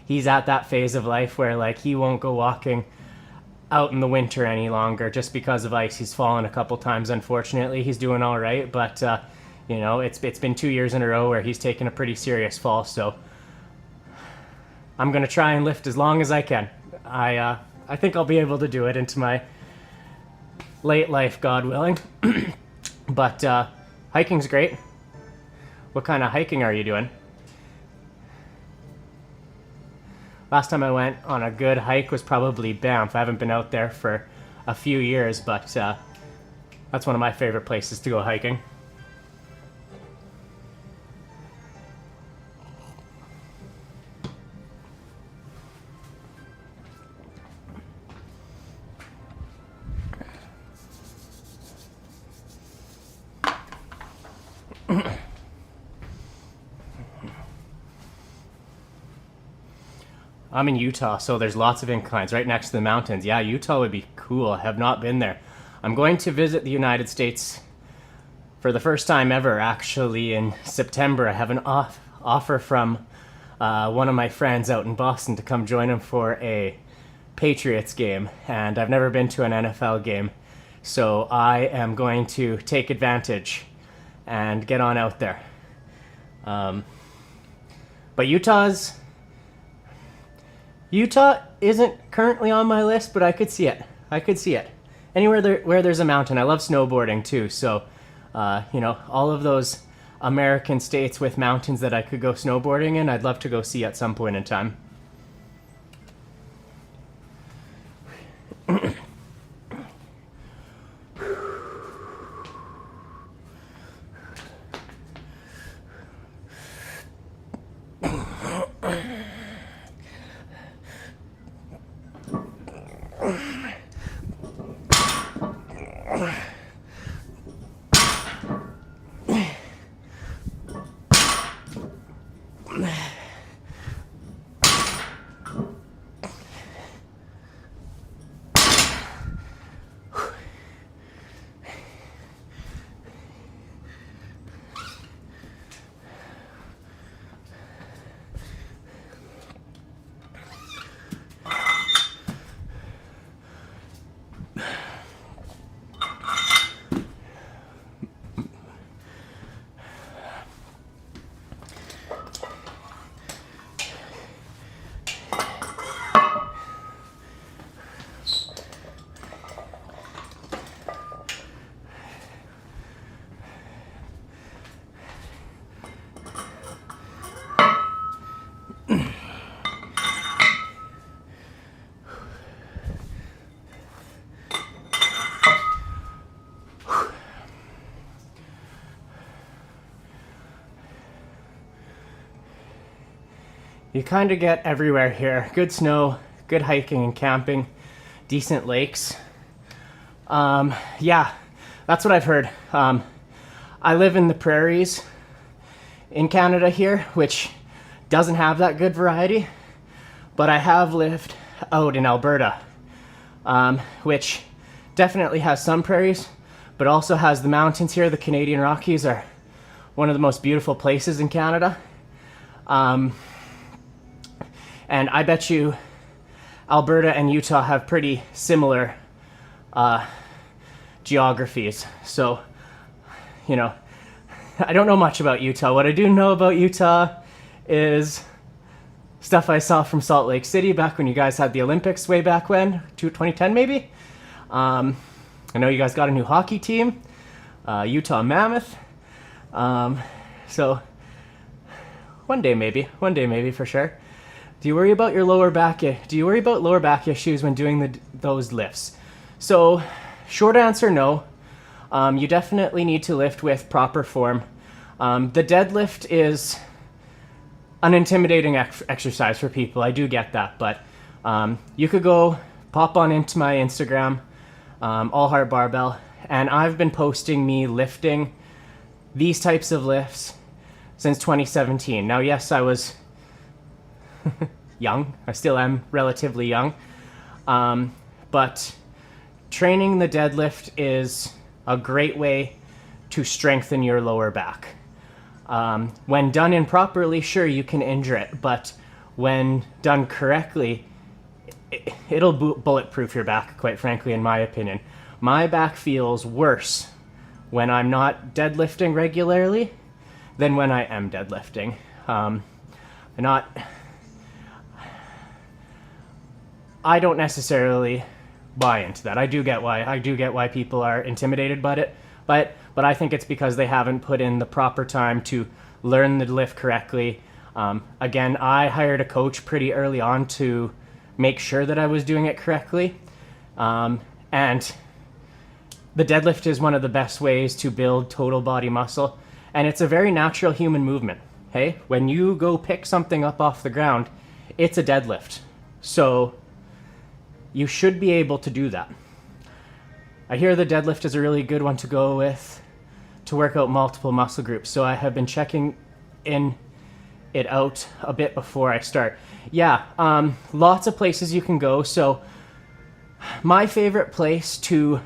He's at that phase of life where, like, he won't go walking out in the winter any longer just because of ice. He's fallen a couple times, unfortunately. He's doing all right, but it's been 2 years in a row where he's taken a pretty serious fall. So I'm gonna try and lift as long as I can. I think I'll be able to do it into my late life, God willing. But hiking's great. What kind of hiking are you doing? Last time I went on a good hike was probably Banff. I haven't been out there for a few years, but that's one of my favorite places to go hiking. I'm in Utah, so there's lots of inclines right next to the mountains. Yeah, Utah would be cool. I have not been there. I'm going to visit the United States for the first time ever, actually, in September. I have an offer from one of my friends out in Boston to come join him for a Patriots game, and I've never been to an NFL game, so I am going to take advantage and get on out there. But Utah's Utah isn't currently on my list, but I could see it. I could see it. Anywhere where there's a mountain. I love snowboarding too, so you know, all of those American states with mountains that I could go snowboarding in, I'd love to go see at some point in time. You kind of get everywhere here. Good snow, good hiking and camping, decent lakes. Yeah, that's what I've heard. I live in the prairies in Canada here, which doesn't have that good variety, but I have lived out in Alberta, which definitely has some prairies, but also has the mountains here. The Canadian Rockies are one of the most beautiful places in Canada. And I bet you Alberta and Utah have pretty similar geographies. So, you know, I don't know much about Utah. What I do know about Utah is stuff I saw from Salt Lake City back when you guys had the Olympics way back when, 2010 maybe. I know you guys got a new hockey team, Utah Mammoth. So one day maybe for sure. Do you worry about your lower back? Do you worry about lower back issues when doing those lifts? So, short answer, no. You definitely need to lift with proper form. The deadlift is an intimidating exercise for people. I do get that, but you could go pop on into my Instagram, all Hart Barbell, and I've been posting me lifting these types of lifts since 2017. Now, yes, I was young. I still am relatively young. But training the deadlift is a great way to strengthen your lower back. When done improperly, sure, you can injure it, but when done correctly, it'll bulletproof your back, quite frankly, in my opinion. My back feels worse when I'm not deadlifting regularly than when I am deadlifting. I don't necessarily buy into that. I do get why people are intimidated by it, but I think it's because they haven't put in the proper time to learn the lift correctly. Again, I hired a coach pretty early on to make sure that I was doing it correctly. And the deadlift is one of the best ways to build total body muscle, and it's a very natural human movement. Hey, when you go pick something up off the ground, it's a deadlift. So you should be able to do that. I hear the deadlift is a really good one to go with to work out multiple muscle groups, so I have been checking it out a bit before I start. Yeah, lots of places you can go. So my favorite place to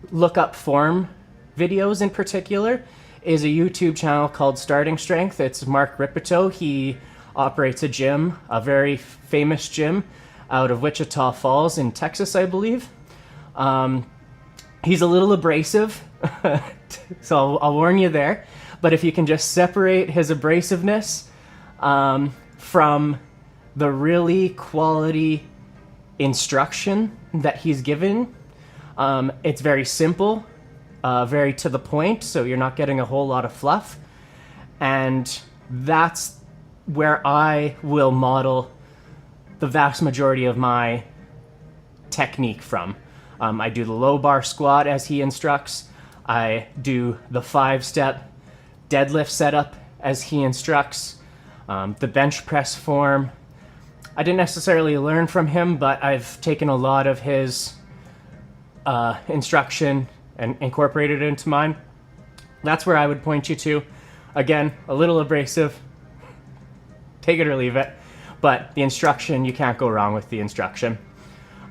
look up form videos in particular is a YouTube channel called Starting Strength. It's Mark Ripito. He operates a gym, a very famous gym out of Wichita Falls in Texas, I believe. He's a little abrasive, so I'll warn you there. But if you can just separate his abrasiveness from the really quality instruction that he's given. It's very simple, very to the point, so you're not getting a whole lot of fluff. And that's where I will model the vast majority of my technique from. I do the low bar squat as he instructs. I do the 5-step deadlift setup as he instructs. The bench press form. I didn't necessarily learn from him, but I've taken a lot of his instruction and incorporated it into mine. That's where I would point you to. Again, a little abrasive. Take it or leave it. But the instruction, you can't go wrong with the instruction.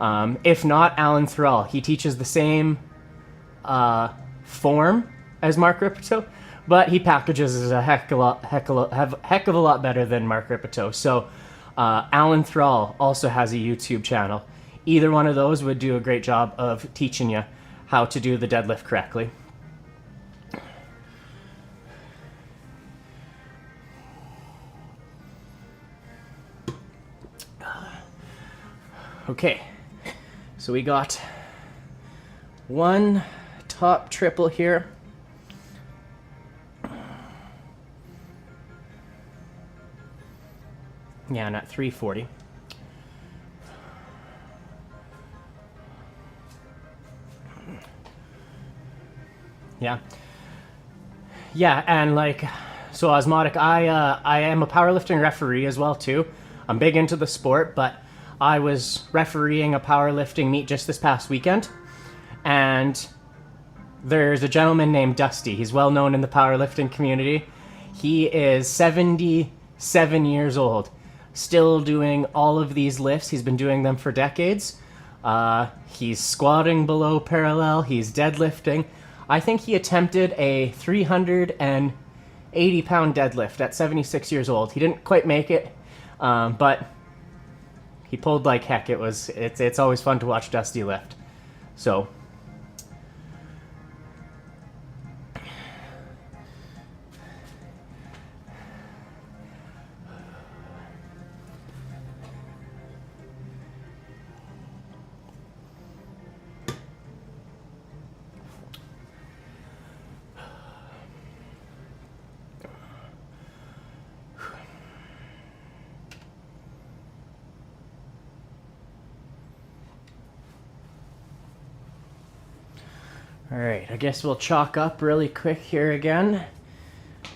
If not, Alan Thrall. He teaches the same form as Mark Ripito, but he packages it a heck of a lot better than Mark Ripito. So Alan Thrall also has a YouTube channel. Either one of those would do a great job of teaching you how to do the deadlift correctly. Okay, so we got one top triple here. Yeah, and at 340. Yeah. Yeah, and like, so Osmotic, I am a powerlifting referee as well too. I'm big into the sport, but I was refereeing a powerlifting meet just this past weekend, and there's a gentleman named Dusty. He's well known in the powerlifting community. He is 77 years old, still doing all of these lifts. He's been doing them for decades. He's squatting below parallel. He's deadlifting. I think he attempted a 380-pound deadlift at 76 years old. He didn't quite make it, but he pulled like heck. It's always fun to watch Dusty lift. So all right, I guess we'll chalk up really quick here again.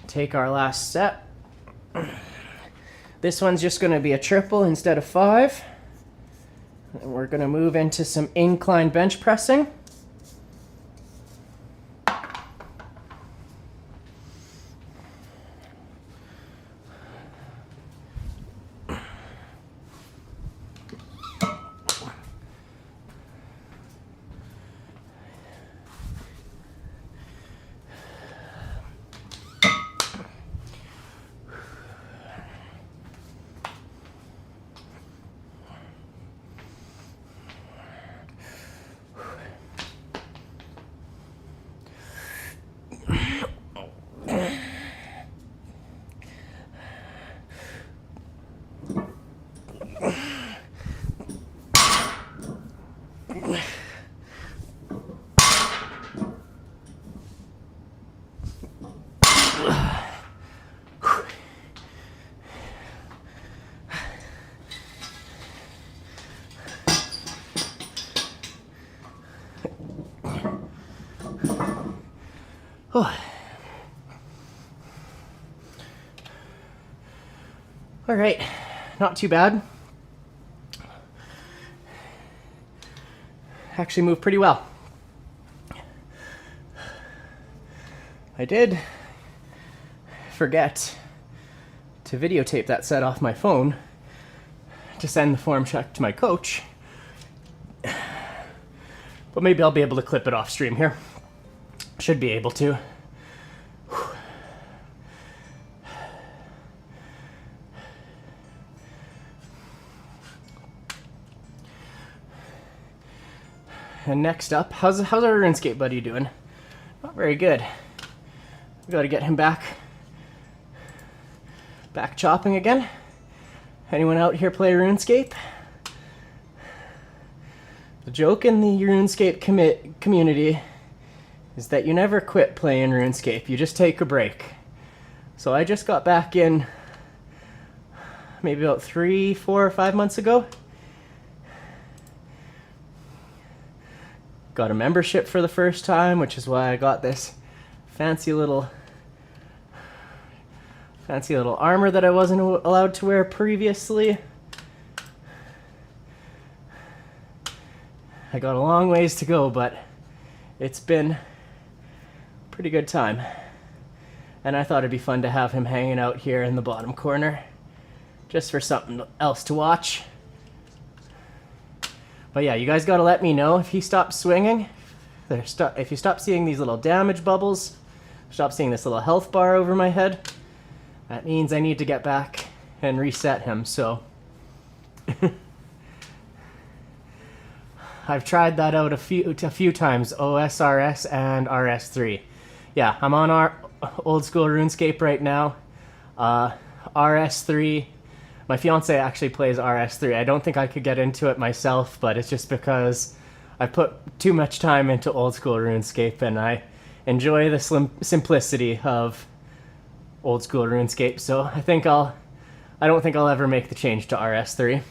Take our last set. This one's just going to be a triple instead of 5. And we're going to move into some incline bench pressing. Oh. All right, not too bad. Actually moved pretty well. I did forget to videotape that set off my phone to send the form check to my coach, but maybe I'll be able to clip it off stream here. Should be able to. And next up, how's our RuneScape buddy doing? Not very good. We gotta get him back chopping again. Anyone out here play RuneScape? The joke in the RuneScape community is that you never quit playing RuneScape, you just take a break. So I just got back in maybe about 3, 4, or 5 months ago. Got a membership for the first time, which is why I got this fancy little armor that I wasn't allowed to wear previously. I got a long ways to go, but it's been a pretty good time. And I thought it'd be fun to have him hanging out here in the bottom corner, just for something else to watch. But yeah, you guys gotta let me know if he stops swinging. If you stop seeing these little damage bubbles, stop seeing this little health bar over my head, that means I need to get back and reset him, so. I've tried that out a few times, OSRS and RS3. Yeah, I'm on our old school RuneScape right now. RS3, my fiance actually plays RS3. I don't think I could get into it myself, but it's just because I put too much time into old school RuneScape and I enjoy the simplicity of old school RuneScape, so I don't think I'll ever make the change to RS3.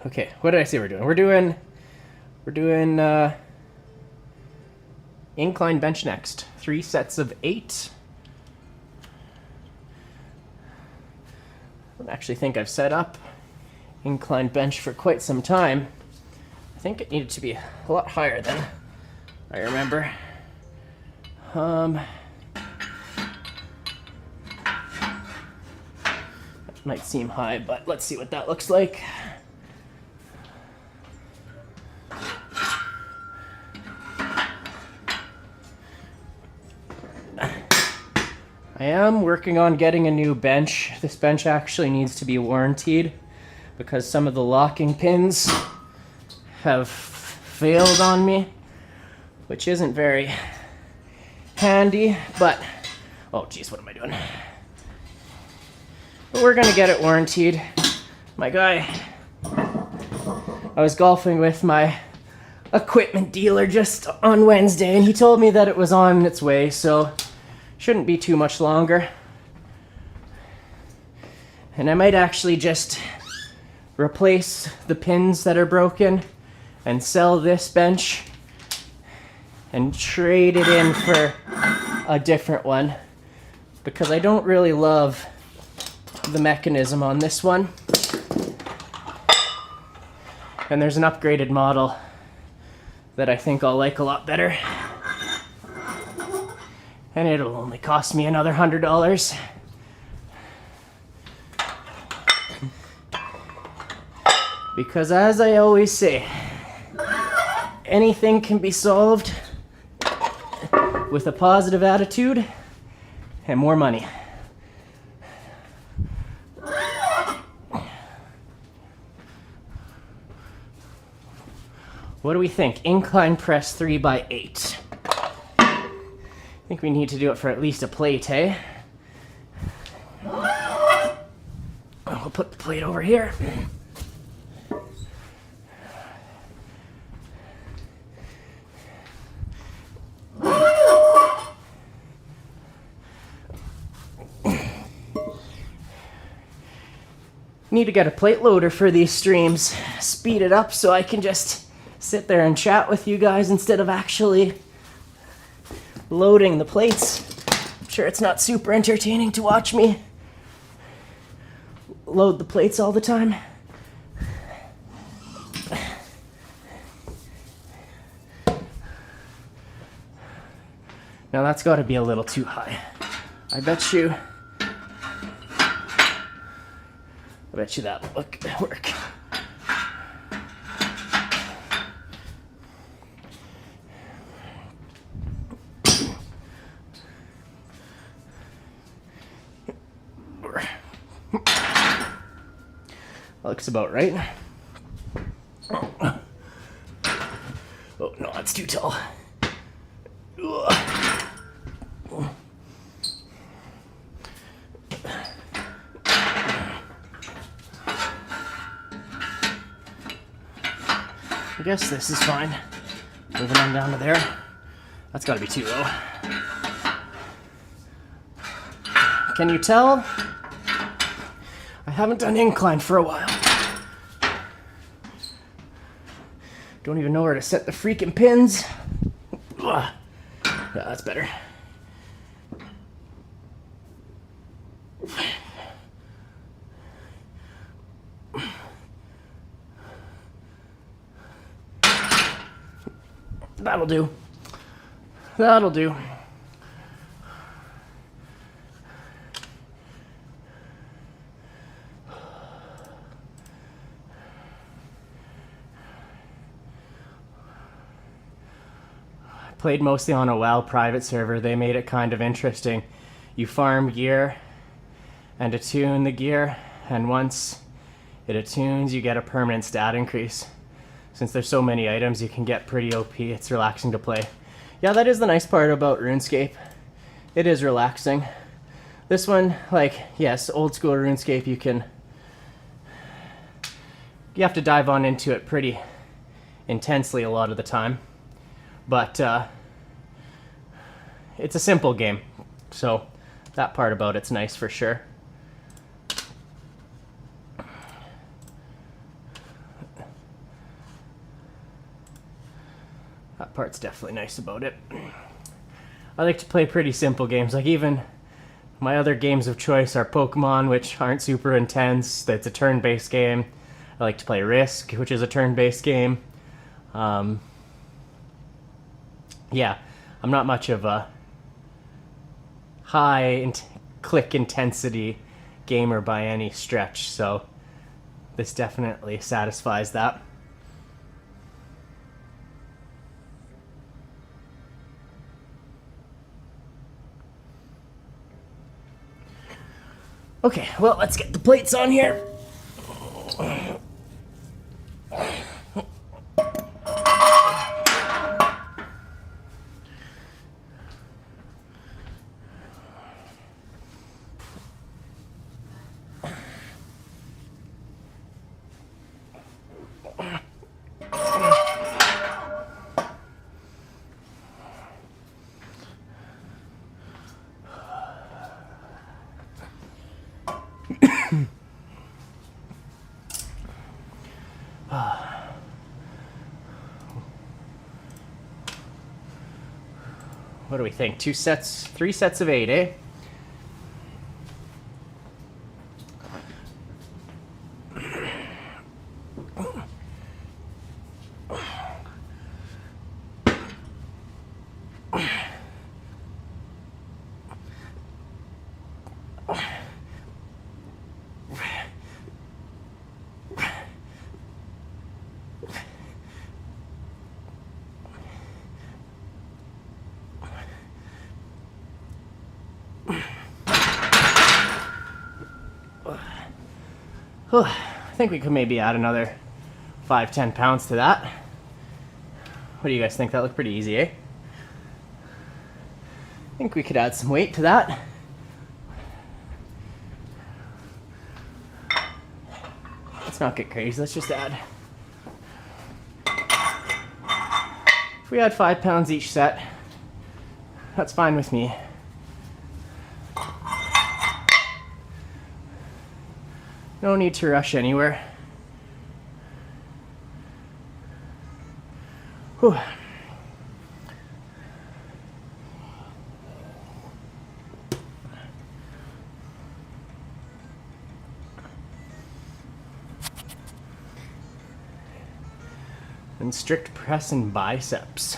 Okay, what did I say we're doing? We're doing incline bench next. 3 sets of 8. I don't actually think I've set up incline bench for quite some time. I think it needed to be a lot higher than I remember. That might seem high, but let's see what that looks like. I am working on getting a new bench. This bench actually needs to be warrantied because some of the locking pins have failed on me, which isn't very handy, but oh geez, what am I doing? But we're gonna get it warrantied. My guy, I was golfing with my equipment dealer just on Wednesday and he told me that it was on its way, so shouldn't be too much longer. And I might actually just replace the pins that are broken and sell this bench and trade it in for a different one because I don't really love the mechanism on this one. And there's an upgraded model that I think I'll like a lot better. And it'll only cost me another $100. Because as I always say, anything can be solved with a positive attitude and more money. What do we think? Incline press 3x8. I think we need to do it for at least a plate, eh? We'll put the plate over here. Need to get a plate loader for these streams. Speed it up so I can just sit there and chat with you guys instead of actually loading the plates. I'm sure it's not super entertaining to watch me load the plates all the time. Now that's got to be a little too high. I bet you that will work. Looks about right. Oh no, that's too tall. I guess this is fine. Moving on down to there. That's gotta be too low. Can you tell? I haven't done incline for a while. Don't even know where to set the freaking pins. Ugh. Yeah, that's better. That'll do. That'll do. Played mostly on a WoW private server. They made it kind of interesting. You farm gear and attune the gear, and once it attunes, you get a permanent stat increase. Since there's so many items, you can get pretty OP. It's relaxing to play. Yeah, that is the nice part about RuneScape. It is relaxing. This one, like, yes, old school RuneScape, you have to dive on into it pretty intensely a lot of the time. But it's a simple game, so that part about it's nice for sure. That part's definitely nice about it. I like to play pretty simple games. Like, even my other games of choice are Pokemon, which aren't super intense. That's a turn-based game. I like to play Risk, which is a turn-based game. Yeah, I'm not much of a click intensity gamer by any stretch, so this definitely satisfies that. Okay, well, let's get the plates on here. What do we think? 3 sets of 8, eh? I think we could maybe add another 5-10 pounds to that. What do you guys think? That looked pretty easy, eh? I think we could add some weight to that. Let's not get crazy. Let's just add. If we add 5 pounds each set, that's fine with me. No need to rush anywhere. Whew. And strict press and biceps.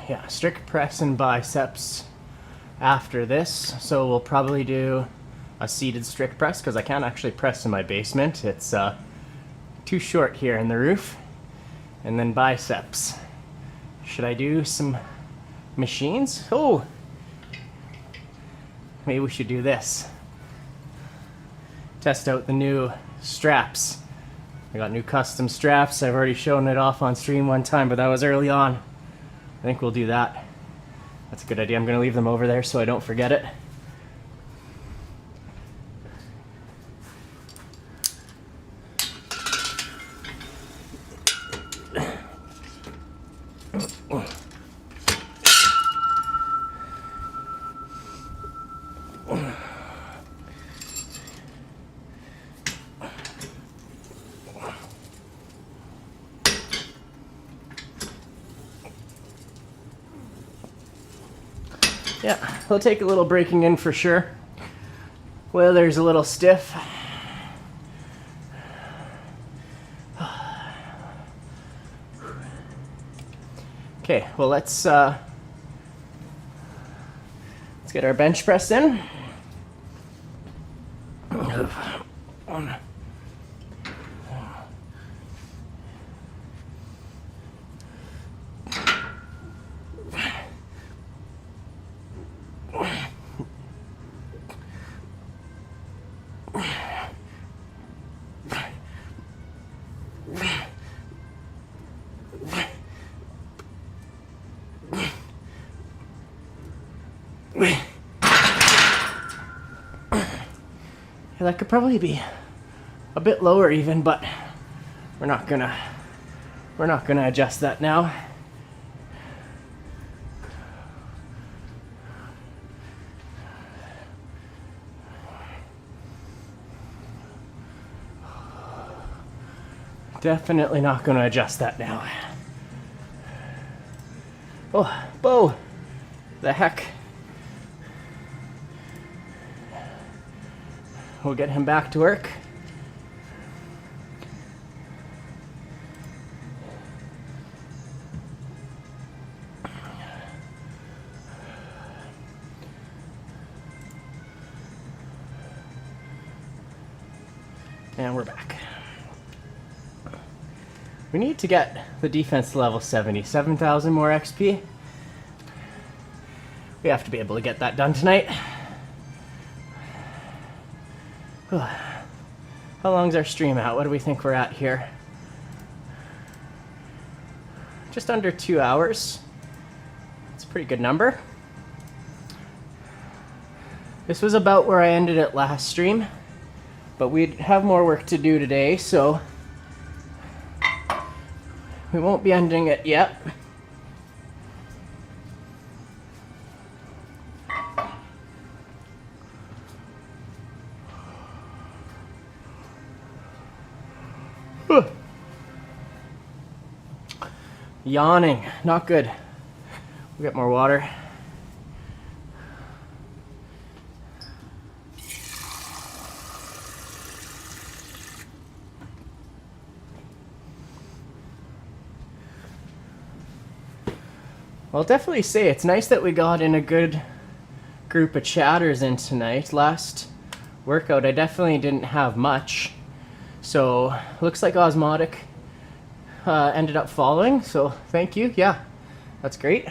Yeah, strict press and biceps after this. So we'll probably do a seated strict press because I can't actually press in my basement. It's too short here in the roof. And then biceps. Should I do some machines? Oh, maybe we should do this. Test out the new straps I got new custom straps. I've already shown it off on stream one time, but that was early on. I think we'll do that. That's a good idea. I'm going to leave them over there so I don't forget it. Yeah, it'll take a little breaking in for sure. Weather's a little stiff. Okay, well let's get our bench press in. That could probably be a bit lower even, but we're not gonna adjust that now. Definitely not gonna adjust that now. Oh, Bo! The heck? We'll get him back to work. And we're back. We need to get the defense to level 70, 7,000 more XP. We have to be able to get that done tonight. How long's our stream at? What do we think we're at here? Just under 2 hours. That's a pretty good number. This was about where I ended it last stream, but we'd have more work to do today, so we won't be ending it yet. Yawning, not good. We'll get more water. I'll definitely say it's nice that we got in a good group of chatters in tonight. Last workout I definitely didn't have much, so looks like Osmotic ended up following, so thank you. Yeah, that's great.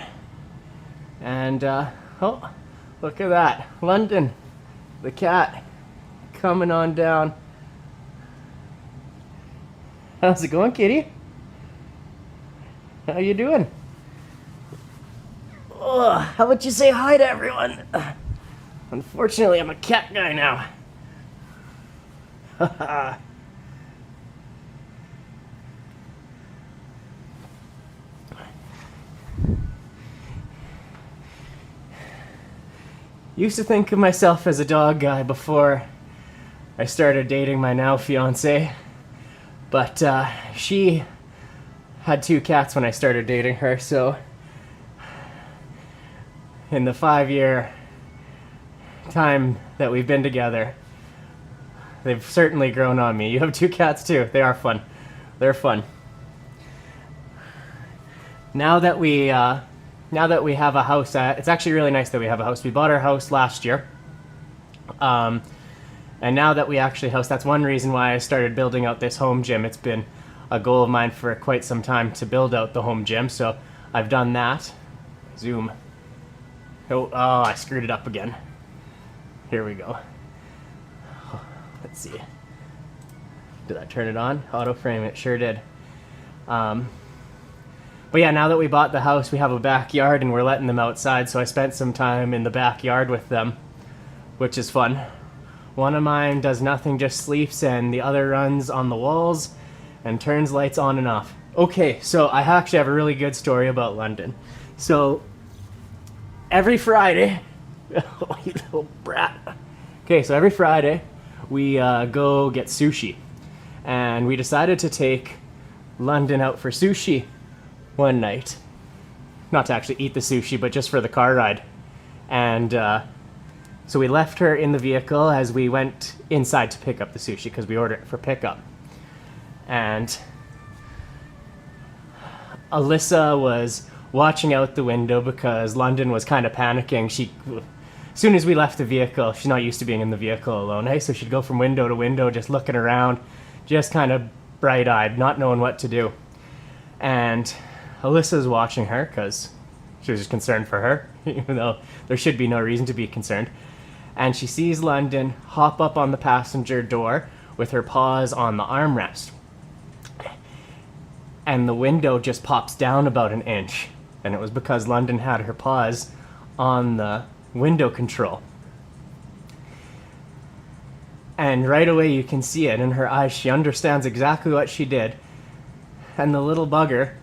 And oh, look at that, London, the cat, coming on down. How's it going, kitty? How you doing? Oh, how about you say hi to everyone? Unfortunately, I'm a cat guy now. Haha. Used to think of myself as a dog guy before I started dating my now fiance, but she had 2 cats when I started dating her, so in the 5-year time that we've been together, they've certainly grown on me. You have 2 cats too. They are fun. They're fun. Now that we have a house, it's actually really nice that we have a house. We bought our house last year. And now that we actually house, that's one reason why I started building out this home gym. It's been a goal of mine for quite some time to build out the home gym, so I've done that. Zoom. Oh, I screwed it up again. Here we go. Let's see. Did that turn it on? Auto frame, it sure did. But yeah, now that we bought the house, we have a backyard and we're letting them outside, so I spent some time in the backyard with them, which is fun. One of mine does nothing, just sleeps, and the other runs on the walls and turns lights on and off. Okay, so I actually have a really good story about London. So, every Friday, oh, you little brat. Okay, so every Friday, we go get sushi. And we decided to take London out for sushi one night. Not to actually eat the sushi, but just for the car ride. And so we left her in the vehicle as we went inside to pick up the sushi because we ordered it for pickup. And Alyssa was watching out the window because London was kind of panicking. As soon as we left the vehicle, she's not used to being in the vehicle alone, hey? So she'd go from window to window just looking around, just kind of bright-eyed, not knowing what to do. And Alyssa's watching her because she was just concerned for her, even though there should be no reason to be concerned. And she sees London hop up on the passenger door with her paws on the armrest. And the window just pops down about an inch. And it was because London had her paws on the window control. And right away you can see it in her eyes. She understands exactly what she did. And the little bugger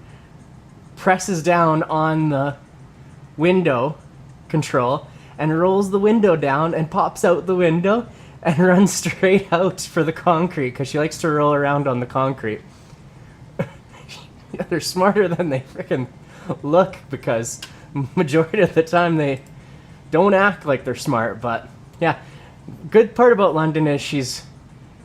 presses down on the window control and rolls the window down and pops out the window and runs straight out for the concrete because she likes to roll around on the concrete. Yeah, they're smarter than they freaking look because majority of the time they don't act like they're smart. But yeah, good part about London is she's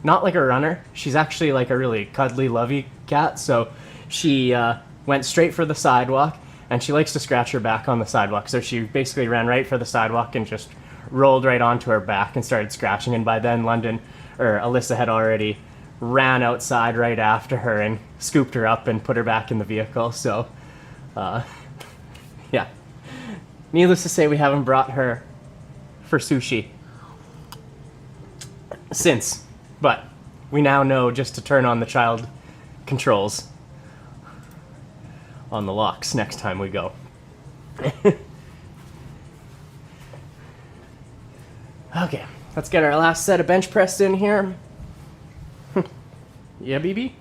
not like a runner. She's actually like a really cuddly, lovey cat. So she went straight for the sidewalk, and she likes to scratch her back on the sidewalk. So she basically ran right for the sidewalk and just rolled right onto her back and started scratching. And by then, Alyssa had already ran outside right after her and scooped her up and put her back in the vehicle. So, yeah. Needless to say, we haven't brought her for sushi since, but we now know just to turn on the child controls on the locks next time we go. Okay, let's get our last set of bench press in here. Yeah, BB?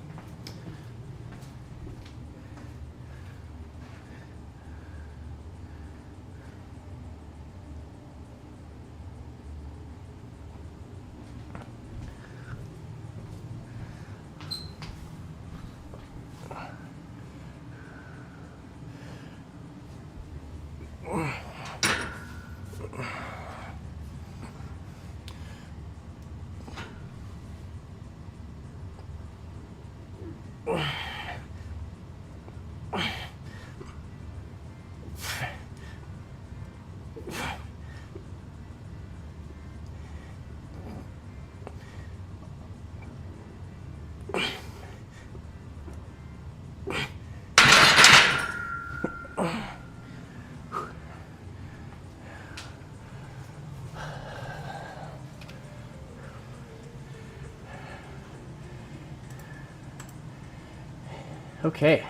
Okay.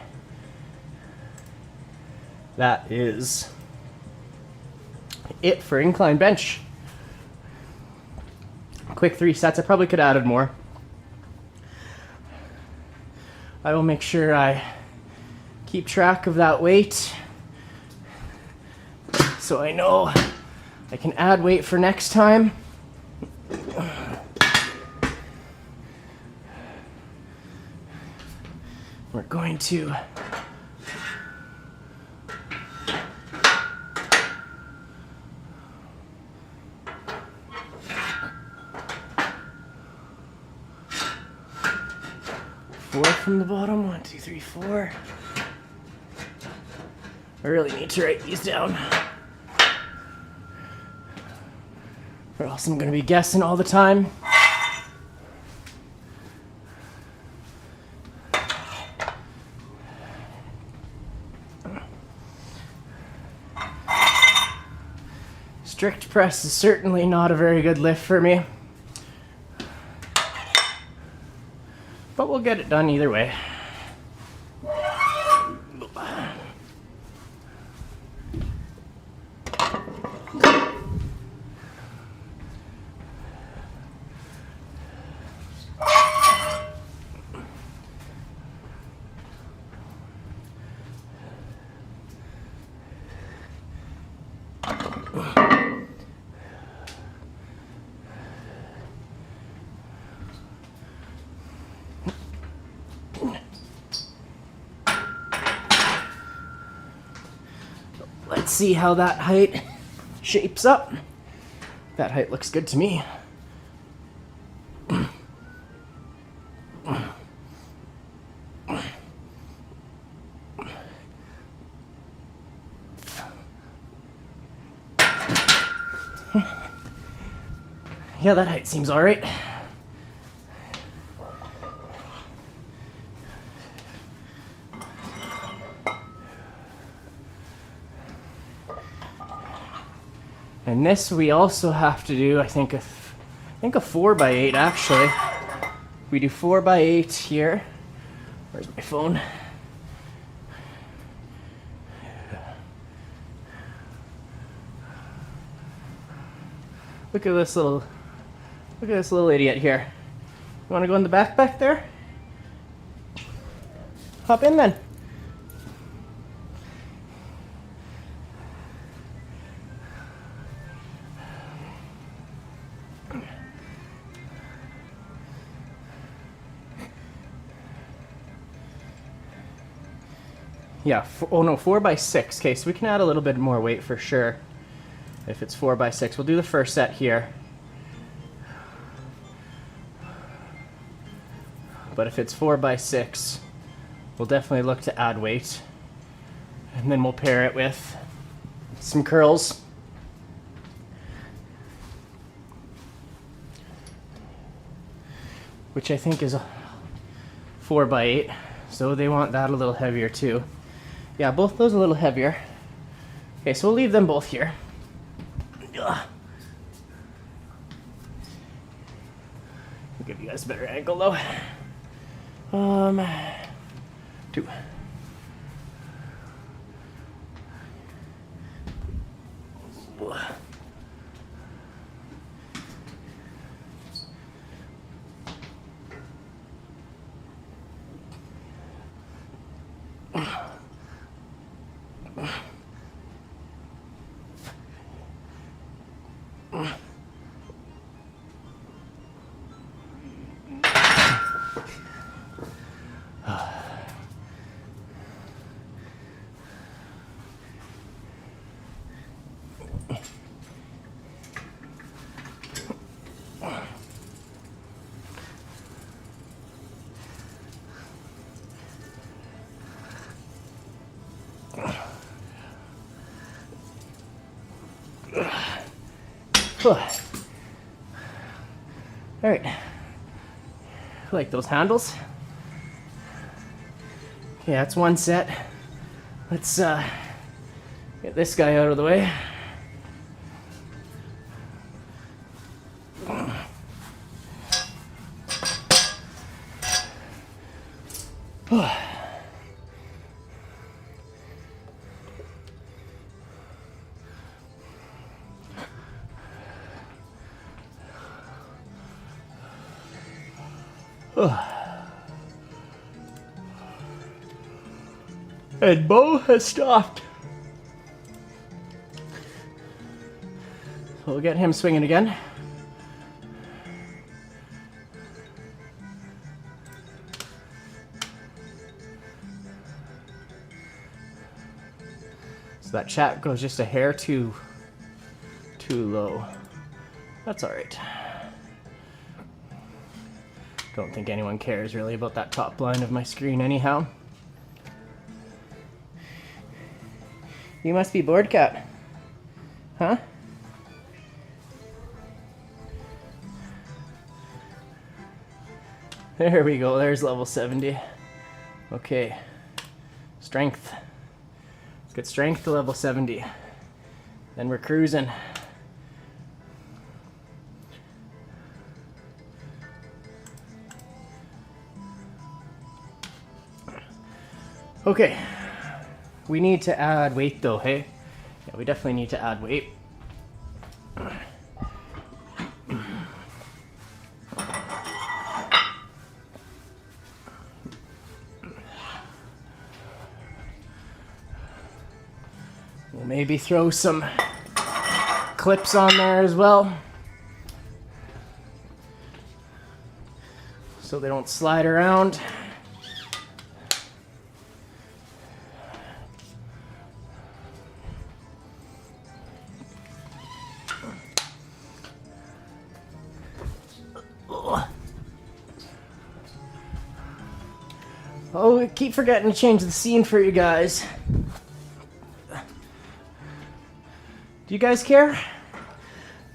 That is it for incline bench. Quick 3 sets. I probably could have added more. I will make sure I keep track of that weight so I know I can add weight for next time. We're going to four from the bottom. 1, 2, 3, 4. I really need to write these down, or else I'm going to be guessing all the time. Strict press is certainly not a very good lift for me. we'll get it done either way. Let's see how that height shapes up. That height looks good to me. Yeah, that height seems all right. And this we also have to do, I think a 4x8 actually. We do 4x8 here. Where's my phone? Look at this little idiot here. You want to go in the back there? Hop in then. Yeah, 4x6. Okay, so we can add a little bit more weight for sure. If it's 4x6, we'll do the first set here. But if it's 4x6, we'll definitely look to add weight. And then we'll pair it with some curls. Which I think is a 4x8. So they want that a little heavier too. Yeah, both those a little heavier. Okay, so we'll leave them both here. Ugh. I'll give you guys a better angle though. 2. All right, I like those handles. Okay, that's one set. Let's get this guy out of the way. And Bo has stopped. So we'll get him swinging again. So that chat goes just a hair too low. That's all right. Don't think anyone cares really about that top line of my screen anyhow. You must be bored, Cat. Huh? There we go, there's level 70. Okay, strength. Let's get strength to level 70. Then we're cruising. Okay, we need to add weight though, hey? Yeah, we definitely need to add weight. We'll maybe throw some clips on there as well, so they don't slide around. Oh, we keep forgetting to change the scene for you guys. Do you guys care?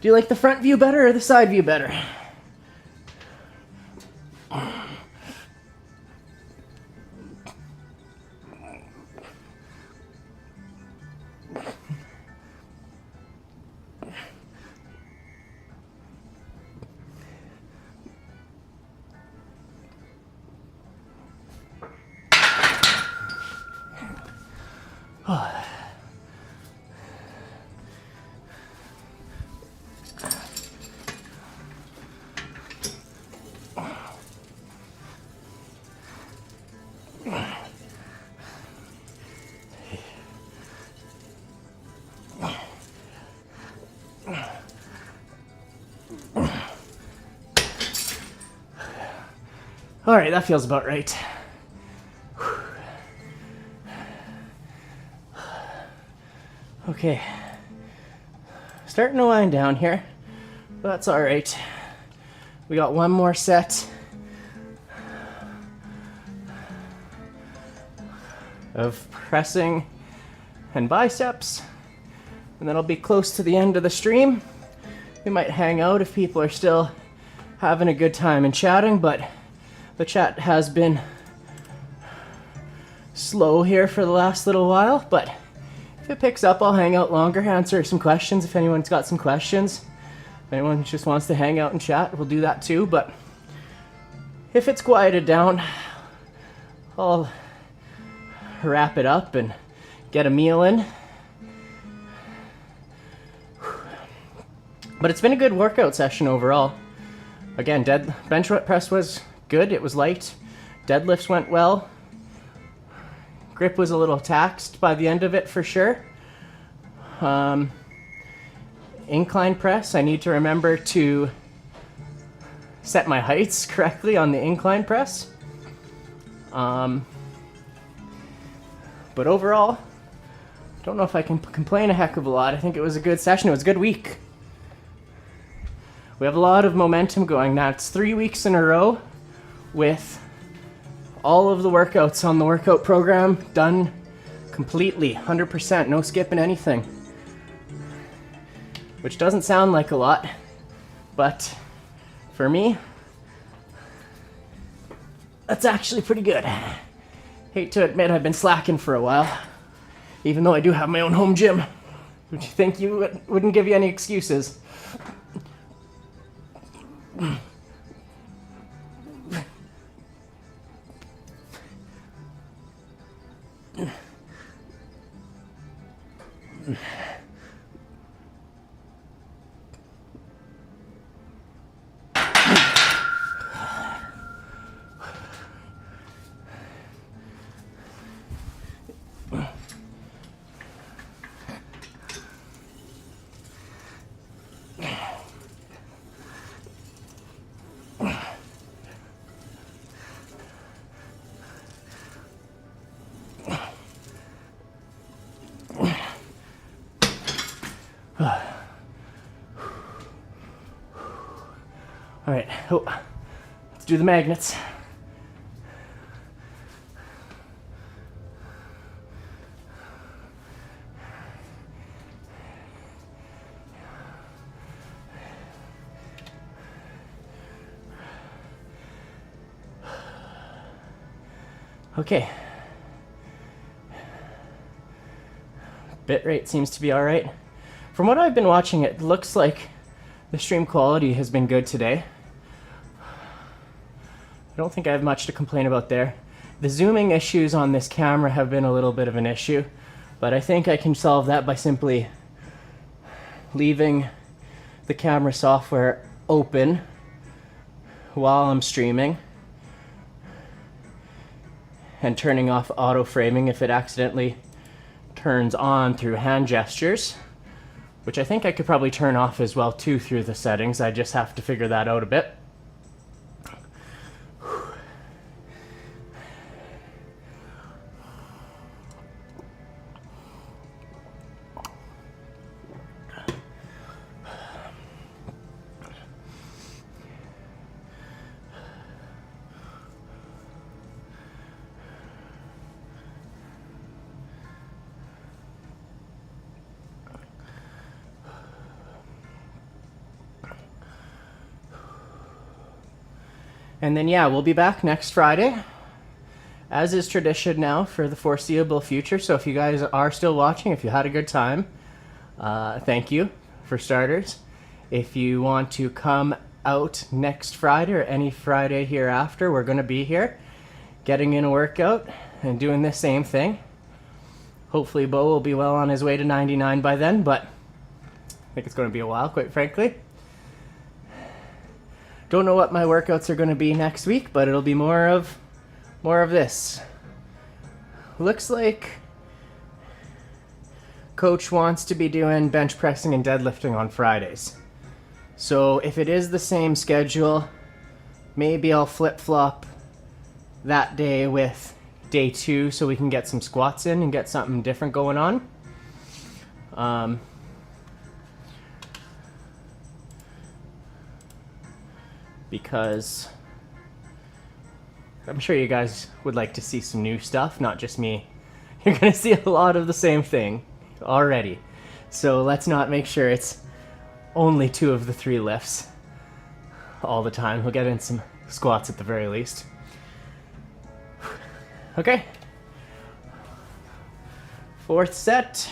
Do you like the front view better or the side view better? All right, that feels about right. Okay, starting to wind down here, but that's all right. We got one more set of pressing and biceps, and then I'll be close to the end of the stream. We might hang out if people are still having a good time and chatting, but the chat has been slow here for the last little while, but if it picks up, I'll hang out longer, answer some questions if anyone's got some questions. If anyone just wants to hang out and chat, we'll do that too, but if it's quieted down, I'll wrap it up and get a meal in. But it's been a good workout session overall. Again, bench press was good, it was light. Deadlifts went well. Grip was a little taxed by the end of it for sure. Incline press, I need to remember to set my heights correctly on the incline press. But overall, I don't know if I can complain a heck of a lot. I think it was a good session, it was a good week. We have a lot of momentum going now. It's 3 weeks in a row with all of the workouts on the workout program done completely, 100%, no skipping anything. Which doesn't sound like a lot, but for me, that's actually pretty good. Hate to admit I've been slacking for a while, even though I do have my own home gym. Would you think you wouldn't give you any excuses? All right, let's do the magnets. Okay. Bit rate seems to be all right. From what I've been watching, it looks like the stream quality has been good today. I don't think I have much to complain about there. The zooming issues on this camera have been a little bit of an issue, but I think I can solve that by simply leaving the camera software open while I'm streaming and turning off auto framing if it accidentally turns on through hand gestures, which I think I could probably turn off as well too through the settings. I just have to figure that out a bit. And then, yeah, we'll be back next Friday, as is tradition now for the foreseeable future. So if you guys are still watching, if you had a good time, thank you for starters. If you want to come out next Friday or any Friday hereafter, we're going to be here getting in a workout and doing the same thing. Hopefully Bo will be well on his way to 99 by then, but I think it's going to be a while, quite frankly. Don't know what my workouts are going to be next week, but it'll be more of this. Looks like Coach wants to be doing bench pressing and deadlifting on Fridays. So if it is the same schedule, maybe I'll flip-flop that day with day 2 so we can get some squats in and get something different going on. Because I'm sure you guys would like to see some new stuff, not just me. You're going to see a lot of the same thing already. So let's not make sure it's only 2 of the 3 lifts all the time. We'll get in some squats at the very least. Okay. 4th set.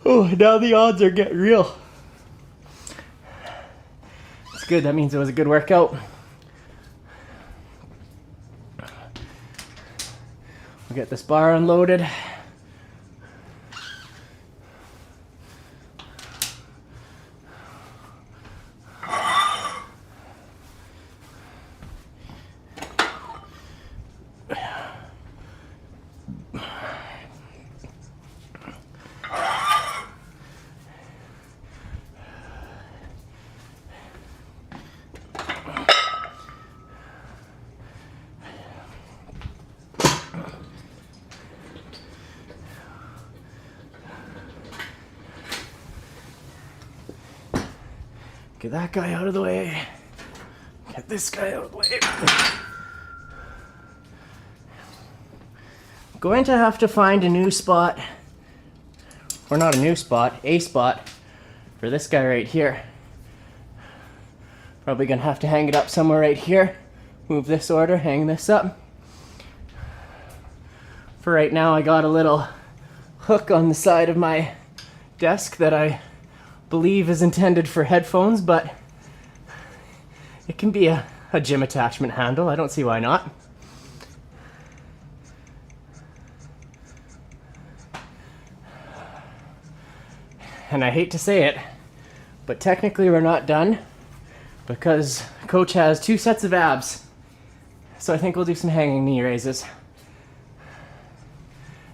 Oh, now the odds are getting real. It's good. That means it was a good workout. We'll get this bar unloaded. Get that guy out of the way. Get this guy out of the way. Going to have to find a new spot, or not a new spot, a spot for this guy right here. Probably gonna have to hang it up somewhere right here. Move this order, hang this up. For right now, I got a little hook on the side of my desk that I believe is intended for headphones, but it can be a gym attachment handle. I don't see why not. And I hate to say it, but technically we're not done, because Coach has 2 sets of abs. So I think we'll do some hanging knee raises.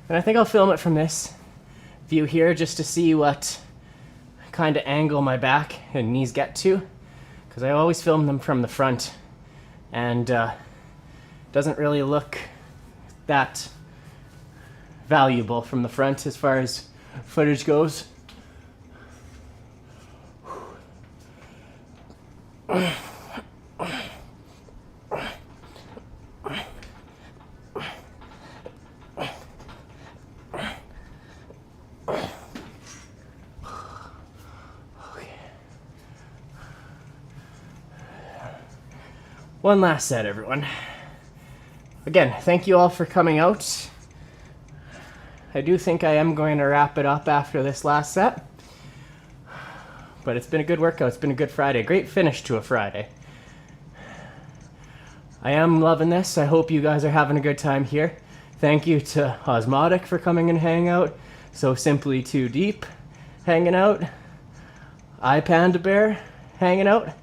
And I think I'll film it from this view here just to see what kind of angle my back and knees get to. Because I always film them from the front. And doesn't really look that valuable from the front as far as footage goes. One last set, everyone. Again, thank you all for coming out. I do think I am going to wrap it up after this last set. But it's been a good workout. It's been a good Friday. Great finish to a Friday. I am loving this. I hope you guys are having a good time here. Thank you to Osmotic for coming and hanging out. So Simply Too Deep hanging out. iPanda Bear hanging out.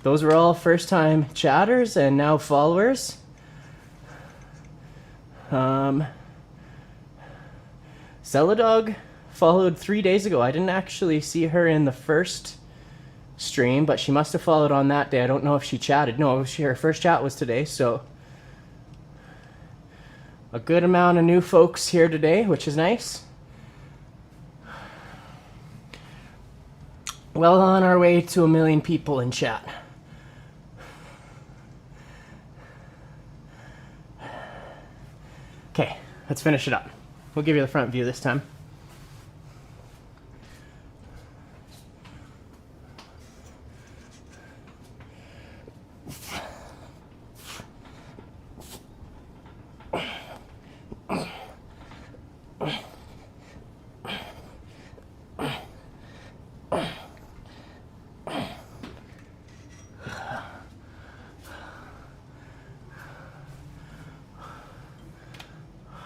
Those were all first-time chatters and now followers. Celadog followed 3 days ago. I didn't actually see her in the first stream, but she must have followed on that day. I don't know if she chatted. No, her first chat was today, so a good amount of new folks here today, which is nice. Well on our way to 1 million people in chat. Okay, let's finish it up. We'll give you the front view this time.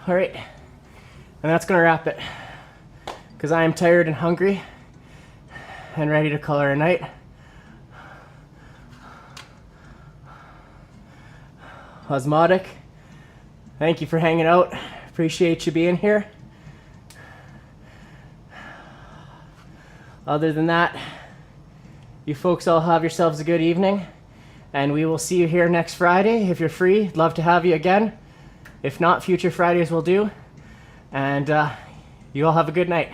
All right, and that's gonna wrap it, because I am tired and hungry and ready to call her a night. Osmotic, thank you for hanging out. Appreciate you being here. Other than that, you folks all have yourselves a good evening, and we will see you here next Friday. If you're free, love to have you again. If not, future Fridays will do. And you all have a good night.